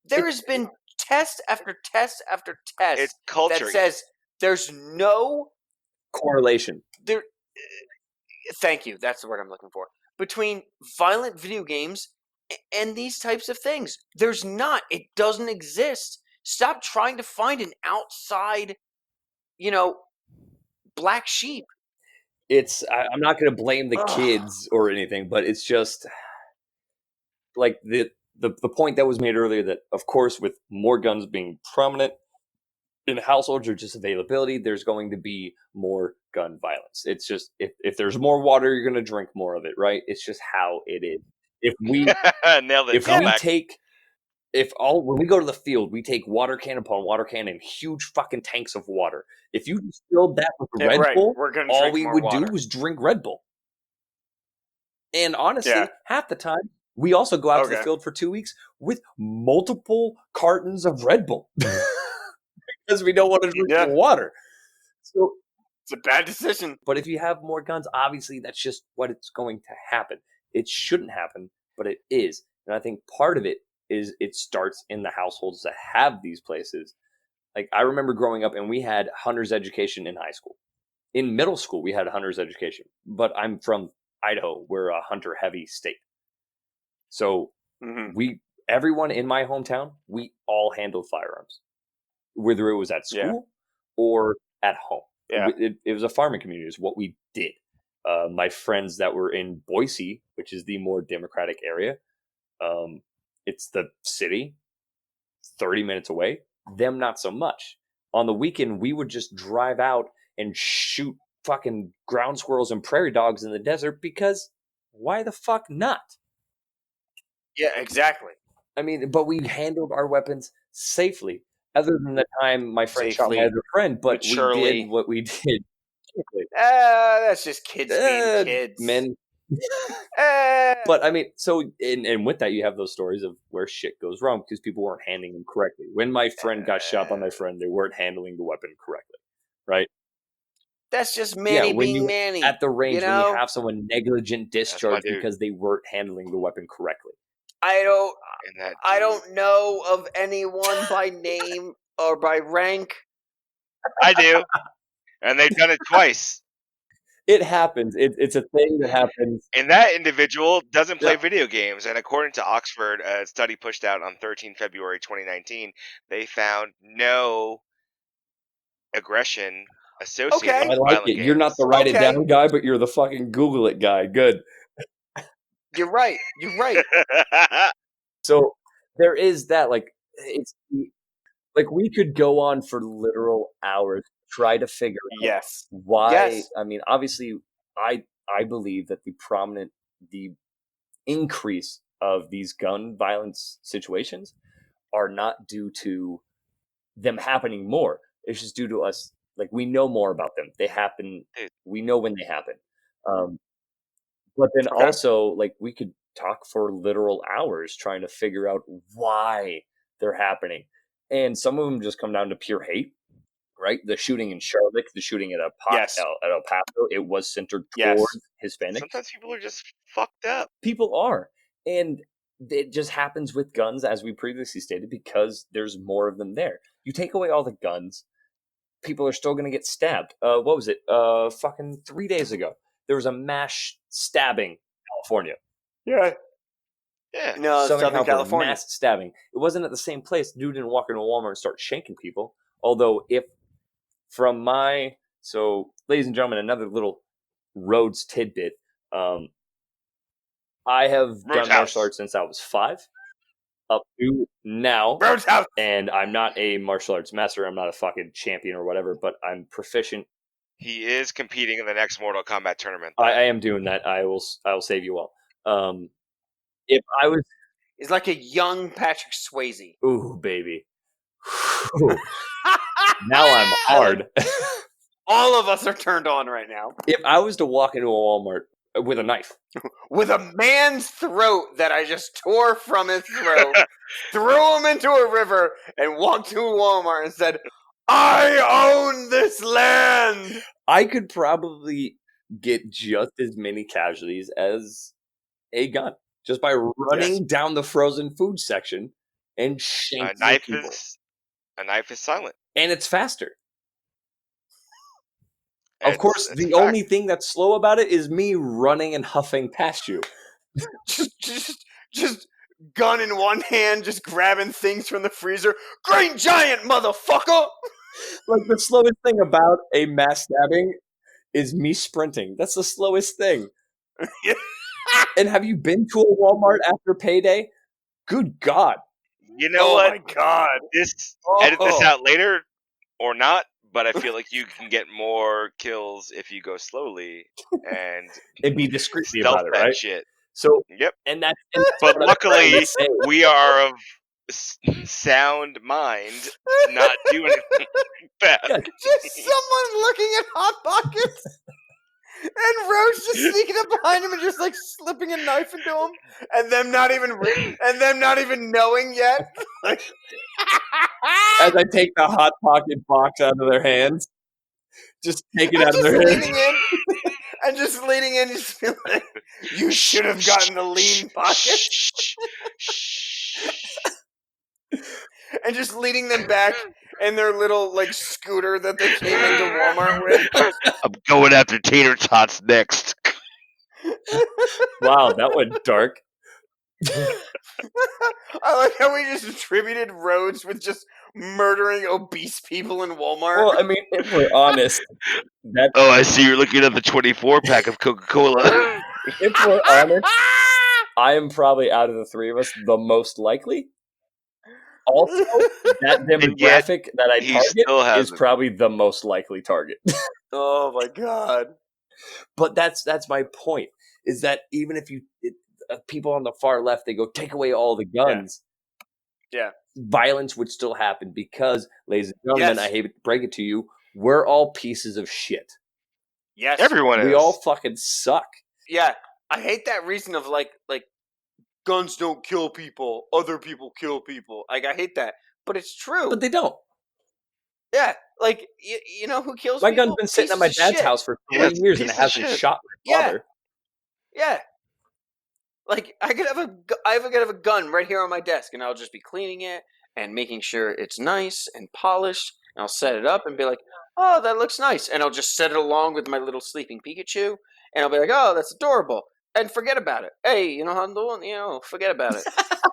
There has been test after test after test that says there's no correlation. Thank you. That's the word I'm looking for. Between violent video games and these types of things. There's not. It doesn't exist. Stop trying to find an outside, black sheep. I'm not going to blame the kids or anything, but it's just like the point that was made earlier that, of course, with more guns being prominent in households or just availability, there's going to be more gun violence. It's just, if there's more water, you're going to drink more of it, right? It's just how it is. If we when we go to the field, we take water can upon water can and huge fucking tanks of water. If you just filled that with Red Bull, all we would do was drink Red Bull. And honestly, half the time, we also go out to the field for 2 weeks with multiple cartons of Red Bull because we don't want to drink water. So it's a bad decision. But if you have more guns, obviously that's just what it's going to happen. It shouldn't happen, but it is. And I think part of it is it starts in the households that have these places. Like, I remember growing up and we had hunter's education in high school. In middle school, we had a hunter's education. But I'm from Idaho. We're a hunter-heavy state. So everyone in my hometown, we all handled firearms, whether it was at school or at home. Yeah. It was a farming community is what we did. My friends that were in Boise, which is the more democratic area, it's the city, 30 minutes away. Them, not so much. On the weekend, we would just drive out and shoot fucking ground squirrels and prairie dogs in the desert because why the fuck not? Yeah, exactly. I mean, but we handled our weapons safely. Other than the time my friend shot my other friend, but we did what we did. That's just kids being kids. Men. But I mean, so and with that, you have those stories of where shit goes wrong because people weren't handling them correctly. When my friend got shot by my friend, they weren't handling the weapon correctly, right? That's just Manny being Manny. At the range, when you have someone negligent discharge because they weren't handling the weapon correctly. I don't know of anyone by name or by rank. I do. And they've done it twice. It happens. It's a thing that happens. And that individual doesn't play video games. And according to Oxford, a study pushed out on 13 February 2019, they found no aggression associated with violent games. You're not the write it down guy, but you're the fucking Google it guy. Good. You're right. So there is that, like, it's like we could go on for literal hours try to figure out why. I mean, obviously, I believe that the increase of these gun violence situations are not due to them happening more. It's just due to us. Like, we know more about them. They happen. We know when they happen. But then also, like, we could talk for literal hours trying to figure out why they're happening. And some of them just come down to pure hate, right? The shooting in Charlotte, the shooting at El Paso, it was centered towards Hispanics. Sometimes people are just fucked up. People are. And it just happens with guns, as we previously stated, because there's more of them there. You take away all the guns, people are still going to get stabbed. What was it? Fucking 3 days ago, there was a mass stabbing in California. Yeah. No, Southern California. Mass stabbing. It wasn't at the same place. Dude didn't walk into Walmart and start shanking people. Although, so, ladies and gentlemen, another little Rhodes tidbit. I have done martial arts since I was 5, up to now. Roadhouse. And I'm not a martial arts master. I'm not a fucking champion or whatever, but I'm proficient. He is competing in the next Mortal Kombat tournament. I am doing that. I will save you all. If I was, He's like a young Patrick Swayze. ooh, baby. Now I'm hard. All of us are turned on right now. If I was to walk into a Walmart with a knife, with a man's throat that I just tore from his throat, threw him into a river, and walked to a Walmart and said, "I own this land," I could probably get just as many casualties as a gun just by running down the frozen food section and shanking people. A knife is silent, and it's faster. Of course, the only thing that's slow about it is me running and huffing past you. just gun in one hand, just grabbing things from the freezer. Green Giant, motherfucker! Like, the slowest thing about a mass stabbing is me sprinting. That's the slowest thing. And have you been to a Walmart after payday? Good God. You know what? Oh my God. Edit this out later or not, but I feel like you can get more kills if you go slowly and be discreetly about it, right? Shit. So, yep. But luckily, we are of sound mind to not do anything like that. Just someone looking at Hot Pockets. And Roach just sneaking up behind him and just like slipping a knife into him, and them not even knowing yet. As I take the Hot Pocket box out of their hands, just take it out of their hands, and just leaning in, just be like, "You should have gotten the lean pocket," and just leading them back in their little like scooter that they came into Walmart with. I'm going after tater tots next. Wow, that went dark. I like how we just attributed Rhodes with just murdering obese people in Walmart. Well, I mean, if we're honest, oh, I see you're looking at the 24-pack of Coca-Cola. If we're honest, I am probably, out of the three of us, the most likely. Also, that demographic that I target is probably the most likely target. Oh my God. But that's my point, is that even if people on the far left, they go, take away all the guns. Yeah. Violence would still happen because, ladies and gentlemen, I hate to break it to you, we're all pieces of shit. Yes. Everyone is. We all fucking suck. Yeah. I hate that reason of like guns don't kill people, other people kill people. Like, I hate that. But it's true. But they don't. Yeah. Like, you know who kills my people? My gun's been sitting at my dad's house for 3 years and it hasn't shot my father. Yeah. Like, I could have a gun right here on my desk, and I'll just be cleaning it and making sure it's nice and polished. And I'll set it up and be like, "Oh, that looks nice." And I'll just set it along with my little sleeping Pikachu, and I'll be like, "Oh, that's adorable," and forget about it. Hey, you know how I'm doing? Forget about it.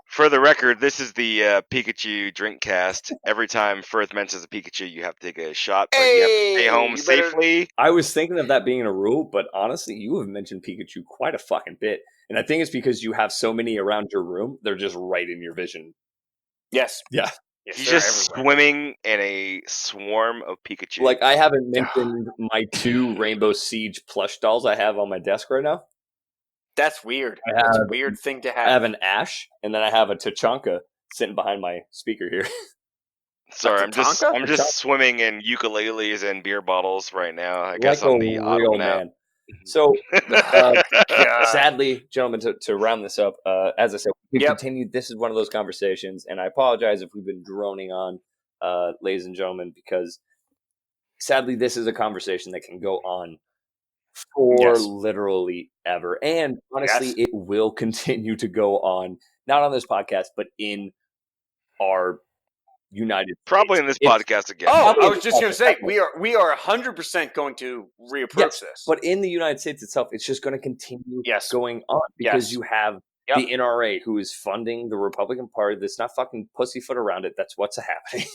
For the record, this is the Pikachu drink cast. Every time Firth mentions a Pikachu, you have to take a shot, but you have to stay home safely. I was thinking of that being a rule, but honestly, you have mentioned Pikachu quite a fucking bit. And I think it's because you have so many around your room, they're just right in your vision. Yes. Yeah. Yes, he's just swimming in a swarm of Pikachu. Like, I haven't mentioned my 2 Rainbow Siege plush dolls I have on my desk right now. That's weird. That's a weird thing to have. I have an Ash, and then I have a Tachanka sitting behind my speaker here. Sorry, I'm just swimming in ukuleles and beer bottles right now. I guess I'm the real man. So, sadly, gentlemen, to round this up, as I said, we've continued. This is one of those conversations, and I apologize if we've been droning on, ladies and gentlemen, because sadly, this is a conversation that can go on for literally ever. And honestly, it will continue to go on, not on this podcast, but in our United Probably States. in this podcast again. Oh, I was just going to say, we are 100% going to reapproach this. But in the United States itself, it's just going to continue going on because you have the NRA who is funding the Republican Party that's not fucking pussyfoot around it. That's what's happening.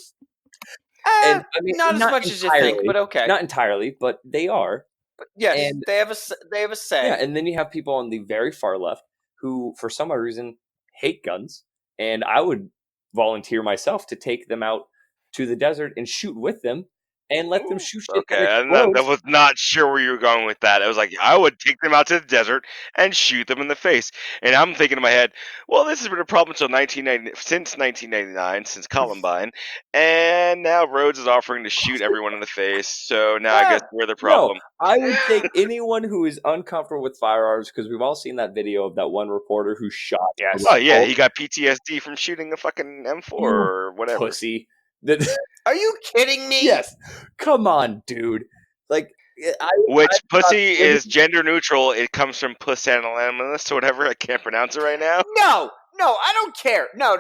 And I mean, not as much as you think, but okay. Not entirely, but they are. But yes, and they have a say. Yeah, and then you have people on the very far left who, for some odd reason, hate guns. And I would volunteer myself to take them out to the desert and shoot with them and let them shoot shit. Okay, and I was not sure where you were going with that. I was like, I would take them out to the desert and shoot them in the face. And I'm thinking in my head, well, this has been a problem since 1999, since Columbine, and now Rhodes is offering to shoot everyone in the face. So now I guess we're the problem. No, I would take anyone who is uncomfortable with firearms because we've all seen that video of that one reporter who shot. Yes. Oh yeah, he got PTSD from shooting a fucking M4 or whatever. Pussy. Are you kidding me? Yes. Come on, dude. Like, pussy is gender neutral. It comes from pusillanimous or whatever. I can't pronounce it right now. No, I don't care. No.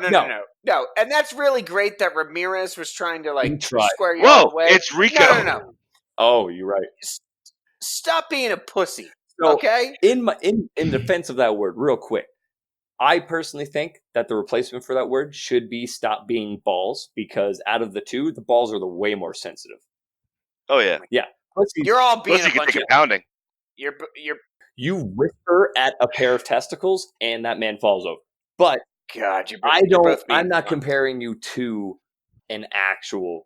And that's really great that Ramirez was trying to square you all the way. It's Rico. No. Oh, you're right. Stop being a pussy. So, okay. In defense of that word, real quick. I personally think that the replacement for that word should be stop being balls because out of the two, the balls are the way more sensitive. Oh yeah, yeah. You're all being a bunch of pounding. You whisper at a pair of testicles and that man falls over. But God, I'm not comparing you to an actual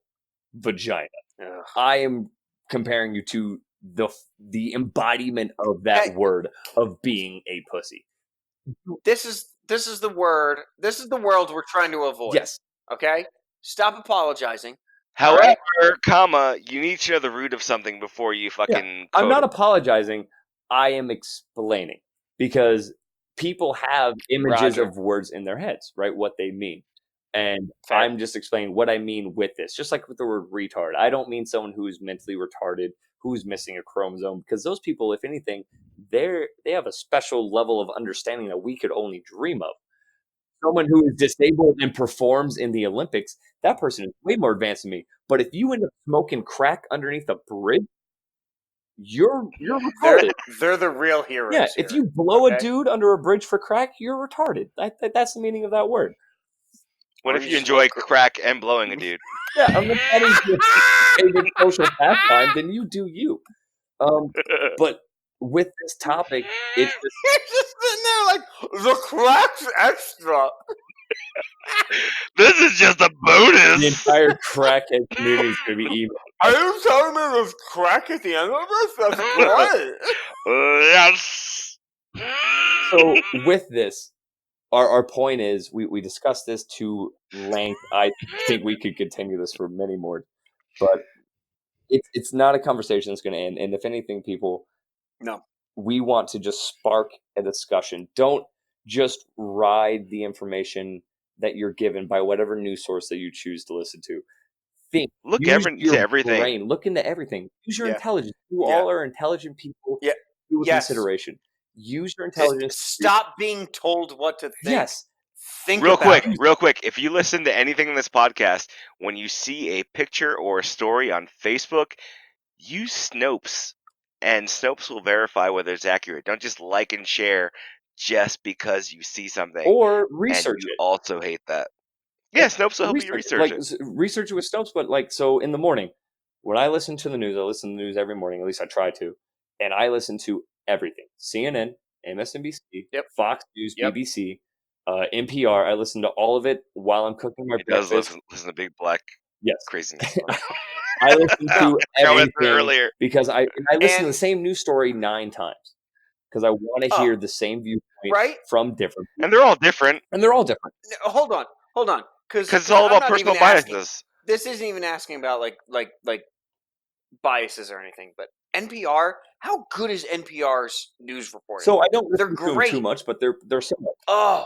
vagina. Ugh. I am comparing you to the embodiment of that word of being a pussy. This is the word. This is the world we're trying to avoid. Yes. Okay. Stop apologizing. However, you need to know the root of something before you fucking. I'm not apologizing. I am explaining because people have images of words in their heads, right? What they mean, and I'm just explaining what I mean with this. Just like with the word retard, I don't mean someone who is mentally retarded, who's missing a chromosome, because those people, if anything, they have a special level of understanding that we could only dream of. Someone who is disabled and performs in the Olympics, that person is way more advanced than me. But if you end up smoking crack underneath a bridge, you're retarded. They're the real heroes. Yeah, if you blow a dude under a bridge for crack, you're retarded. That's the meaning of that word. What if you enjoy crack and blowing a dude? Yeah, unless that is your favorite social pastime, then you do you. But with this topic, it's just you're just sitting there like the crack's extra. This is just a bonus. The entire crackhead community is going to be evil. Are you telling me there's crack at the end of this? That's great. Yes. So with this, our point is we discussed this to length. I think we could continue this for many more, but it's not a conversation that's going to end. And if anything, people, we want to just spark a discussion. Don't just ride the information that you're given by whatever news source that you choose to listen to. Think. Look into everything. Brain. Look into everything. Use your intelligence. You all are intelligent people. Yeah. Consideration. Use your intelligence. Stop being told what to think. Yes. Think real quick. If you listen to anything in this podcast, when you see a picture or a story on Facebook, use Snopes, and Snopes will verify whether it's accurate. Don't just like and share just because you see something or research and you also hate that. Yeah, Snopes will help you research it. Research it with Snopes, but so in the morning, when I listen to the news, I listen to the news every morning. At least I try to, and I listen to everything: CNN, MSNBC, Fox News, BBC, NPR. I listen to all of it while I'm cooking my breakfast. Listen to Big Black. Craziness. I listen to everything because I listen to the same news story 9 times because I want to hear the same viewpoint from different people. And they're all different. Hold on. Because it's all about personal biases. This isn't even asking about like biases or anything, but NPR. How good is NPR's news reporting? So I don't listen to them too much, but they're somewhat. Oh,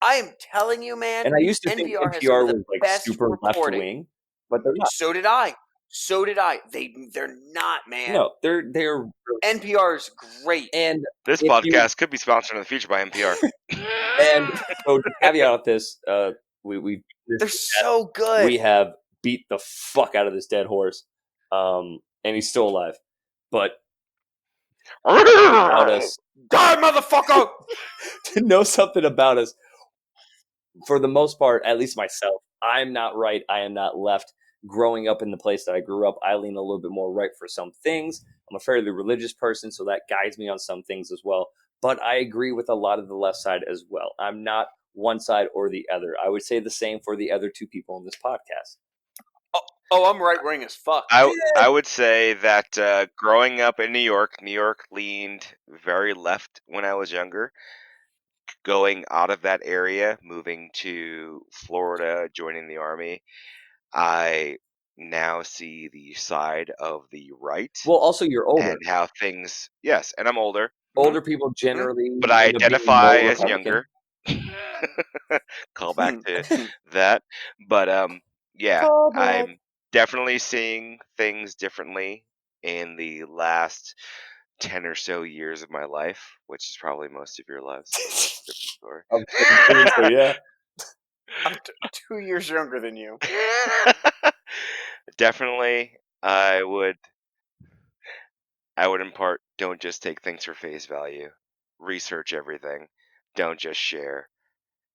I am telling you, man. And I used to think NPR was like super left wing, but they're not. So did I. They're not, man. No, they're NPR's great. And this podcast could be sponsored in the future by NPR. And so to caveat this, They're so good. We have beat the fuck out of this dead horse, and he's still alive. But about us, die, motherfucker! to know something about us, for the most part, at least myself, I'm not right. I am not left. Growing up in the place that I grew up, I lean a little bit more right for some things. I'm a fairly religious person, so that guides me on some things as well. But I agree with a lot of the left side as well. I'm not one side or the other. I would say the same for the other two people on this podcast. Oh, I'm right wing as fuck. I would say that growing up in New York leaned very left when I was younger. Going out of that area, moving to Florida, joining the Army, I now see the side of the right. Well, also you're older. And how things, yes, and I'm older. Older people generally, but I identify as Republican. younger. Call back to that. But yeah, I'm definitely seeing things differently in the last 10 or so years of my life, which is probably most of your lives. So different story. So yeah, I'm 2 years younger than you. Definitely, I would impart, don't just take things for face value. Research everything. Don't just share.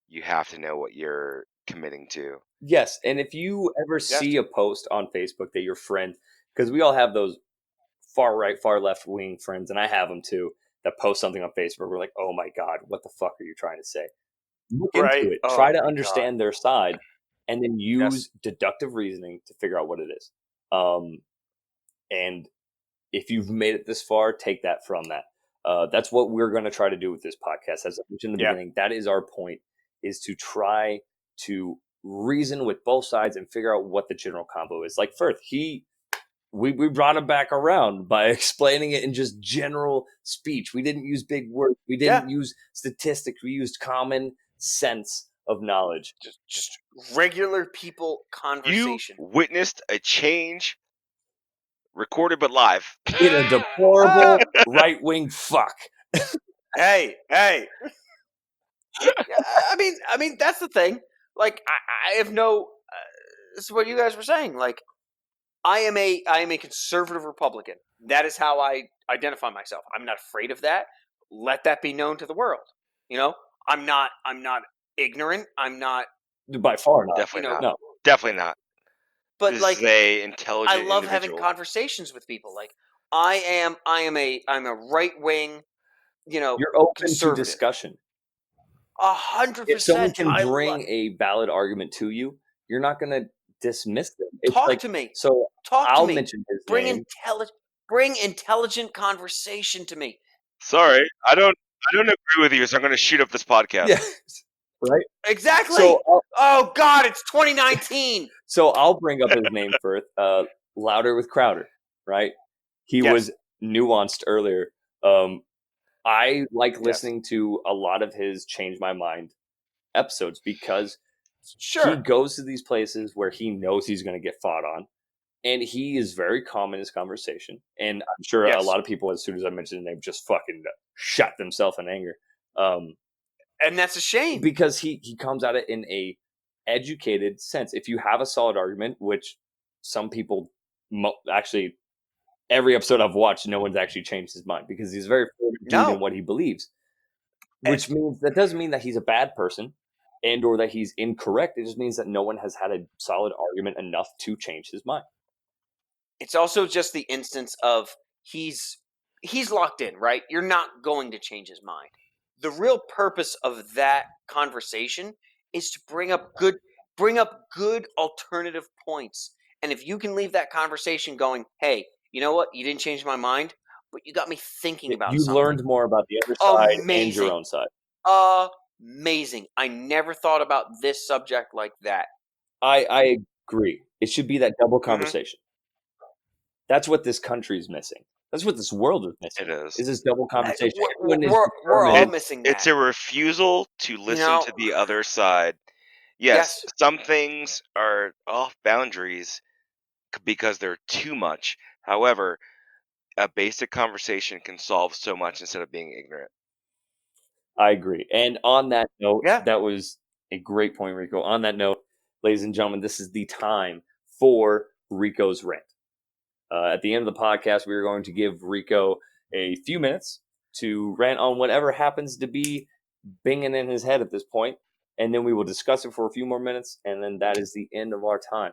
You have to know what you're committing to. Yes, and if you ever see a post on Facebook that your friend, because we all have those far right, far left wing friends, and I have them too, that post something on Facebook, we're like, oh my God, what the fuck are you trying to say? Look into it. Try to understand their side, and then use deductive reasoning to figure out what it is. And if you've made it this far, take that from that. That's what we're going to try to do with this podcast. As I mentioned in the beginning, that is our point, is to try to reason with both sides and figure out what the general combo is. Like Firth, we brought him back around by explaining it in just general speech. We didn't use big words. We didn't use statistics. We used common sense of knowledge. Just regular people conversation. You witnessed a change, recorded but live. In a deplorable right-wing fuck. Hey. I mean, that's the thing. Like, I have no. This is what you guys were saying. Like, I am a conservative Republican. That is how I identify myself. I'm not afraid of that. Let that be known to the world. You know, I'm not ignorant. I'm not. By far not. Definitely not. No. Definitely not. But this like, is a intelligent I love individual. having conversations with people. Like, I'm a right wing. You're open to discussion. 100%. If someone can bring a valid argument to you, you're not going to dismiss them. It's Talk to me. So I'll mention his name. Bring intelligent conversation to me. Sorry, I don't agree with you, so I'm going to shoot up this podcast. Yeah, right. Exactly. So, oh God, it's 2019. So I'll bring up his name first. Louder with Crowder, right? He was nuanced earlier. I like listening to a lot of his Change My Mind episodes because he goes to these places where he knows he's going to get fought on, and he is very calm in his conversation. And I'm sure a lot of people, as soon as I mentioned his name, just fucking shut themselves in anger. And that's a shame because he comes at it in a educated sense. If you have a solid argument, which some people actually. Every episode I've watched, no one's actually changed his mind because he's very firm in what he believes. Which means that doesn't mean that he's a bad person and or that he's incorrect. It just means that no one has had a solid argument enough to change his mind. It's also just the instance of he's locked in, right? You're not going to change his mind. The real purpose of that conversation is to bring up good alternative points. And if you can leave that conversation going, hey, you know what? You didn't change my mind, but you got me thinking about something. You learned more about the other side and your own side. Amazing. I never thought about this subject like that. I agree. It should be that double conversation. That's what this country is missing. That's what this world is missing. It is. Is this double conversation? We're all missing that. It's a refusal to listen to the other side. Yes, some things are off boundaries because they're too much. However, a basic conversation can solve so much instead of being ignorant. I agree. And on that note, that was A great point, Rico. On that note, ladies and gentlemen, this is the time for Rico's rant. At the end of the podcast, we are going to give Rico a few minutes to rant on whatever happens to be binging in his head at this point, and then we will discuss it for a few more minutes, and then that is the end of our time.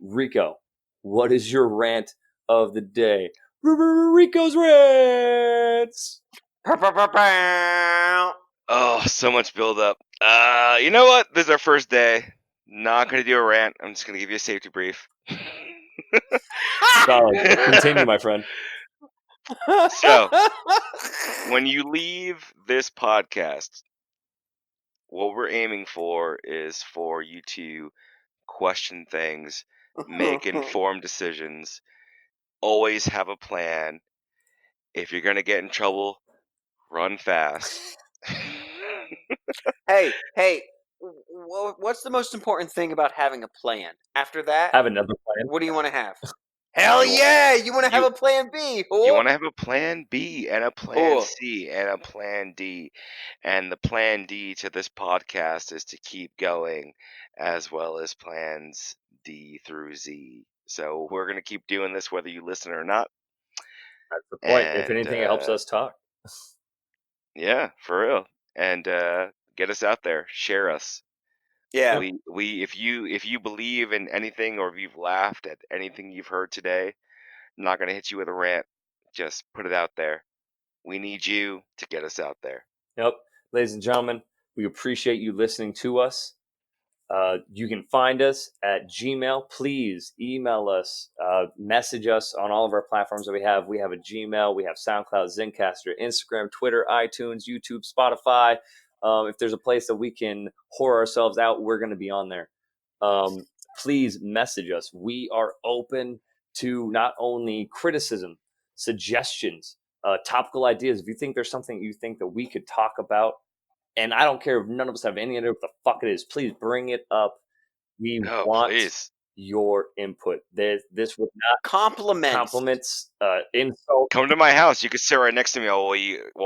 Rico, what is your rant of the day? Rico's rants! Oh, so much buildup. You know what? This is our first day. Not going to do a rant. I'm just going to give you a safety brief. Solid. Continue, my friend. So, when you leave this podcast, what we're aiming for is for you to question things, make informed decisions, always have a plan. If you're going to get in trouble, run fast. Hey, what's the most important thing about having a plan? After that, have another plan. What do you want to have? Hell yeah! You want to have a plan B. You want to have a plan B and a plan C and a plan D. And the plan D to this podcast is to keep going, as well as plans D through Z. So we're going to keep doing this whether you listen or not. That's the point. If anything, it helps us talk. Yeah, for real. And get us out there. Share us. Yeah. We if you believe in anything, or if you've laughed at anything you've heard today, I'm not going to hit you with a rant. Just put it out there. We need you to get us out there. Yep. Ladies and gentlemen, we appreciate you listening to us. You can find us at Gmail. Please email us, message us on all of our platforms that we have. We have a Gmail, we have SoundCloud, Zencaster, Instagram, Twitter, iTunes, YouTube, Spotify. If there's a place that we can whore ourselves out, we're going to be on there. Please message us. We are open to not only criticism, suggestions, topical ideas. If you think there's something you think that we could talk about, and I don't care if none of us have any idea what the fuck it is, please bring it up. We want your input. This would not compliments, insult. Come to my house. You could sit right next to me while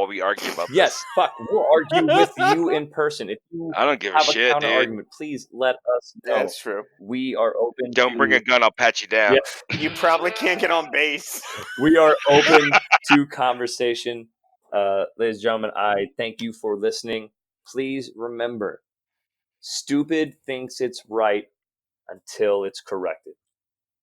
we argue about this. Yes, fuck. We'll argue with you in person. If you I don't give have a shit, counter dude. argument, please let us know. That's true. We are open. Don't bring a gun. I'll pat you down. Yeah. You probably can't get on base. We are open to conversation. Ladies and gentlemen, I thank you for listening. Please remember, stupid thinks it's right until it's corrected.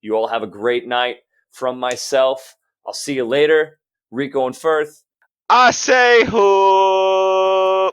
You all have a great night. From myself, I'll see you later. Rico and Firth. I say who.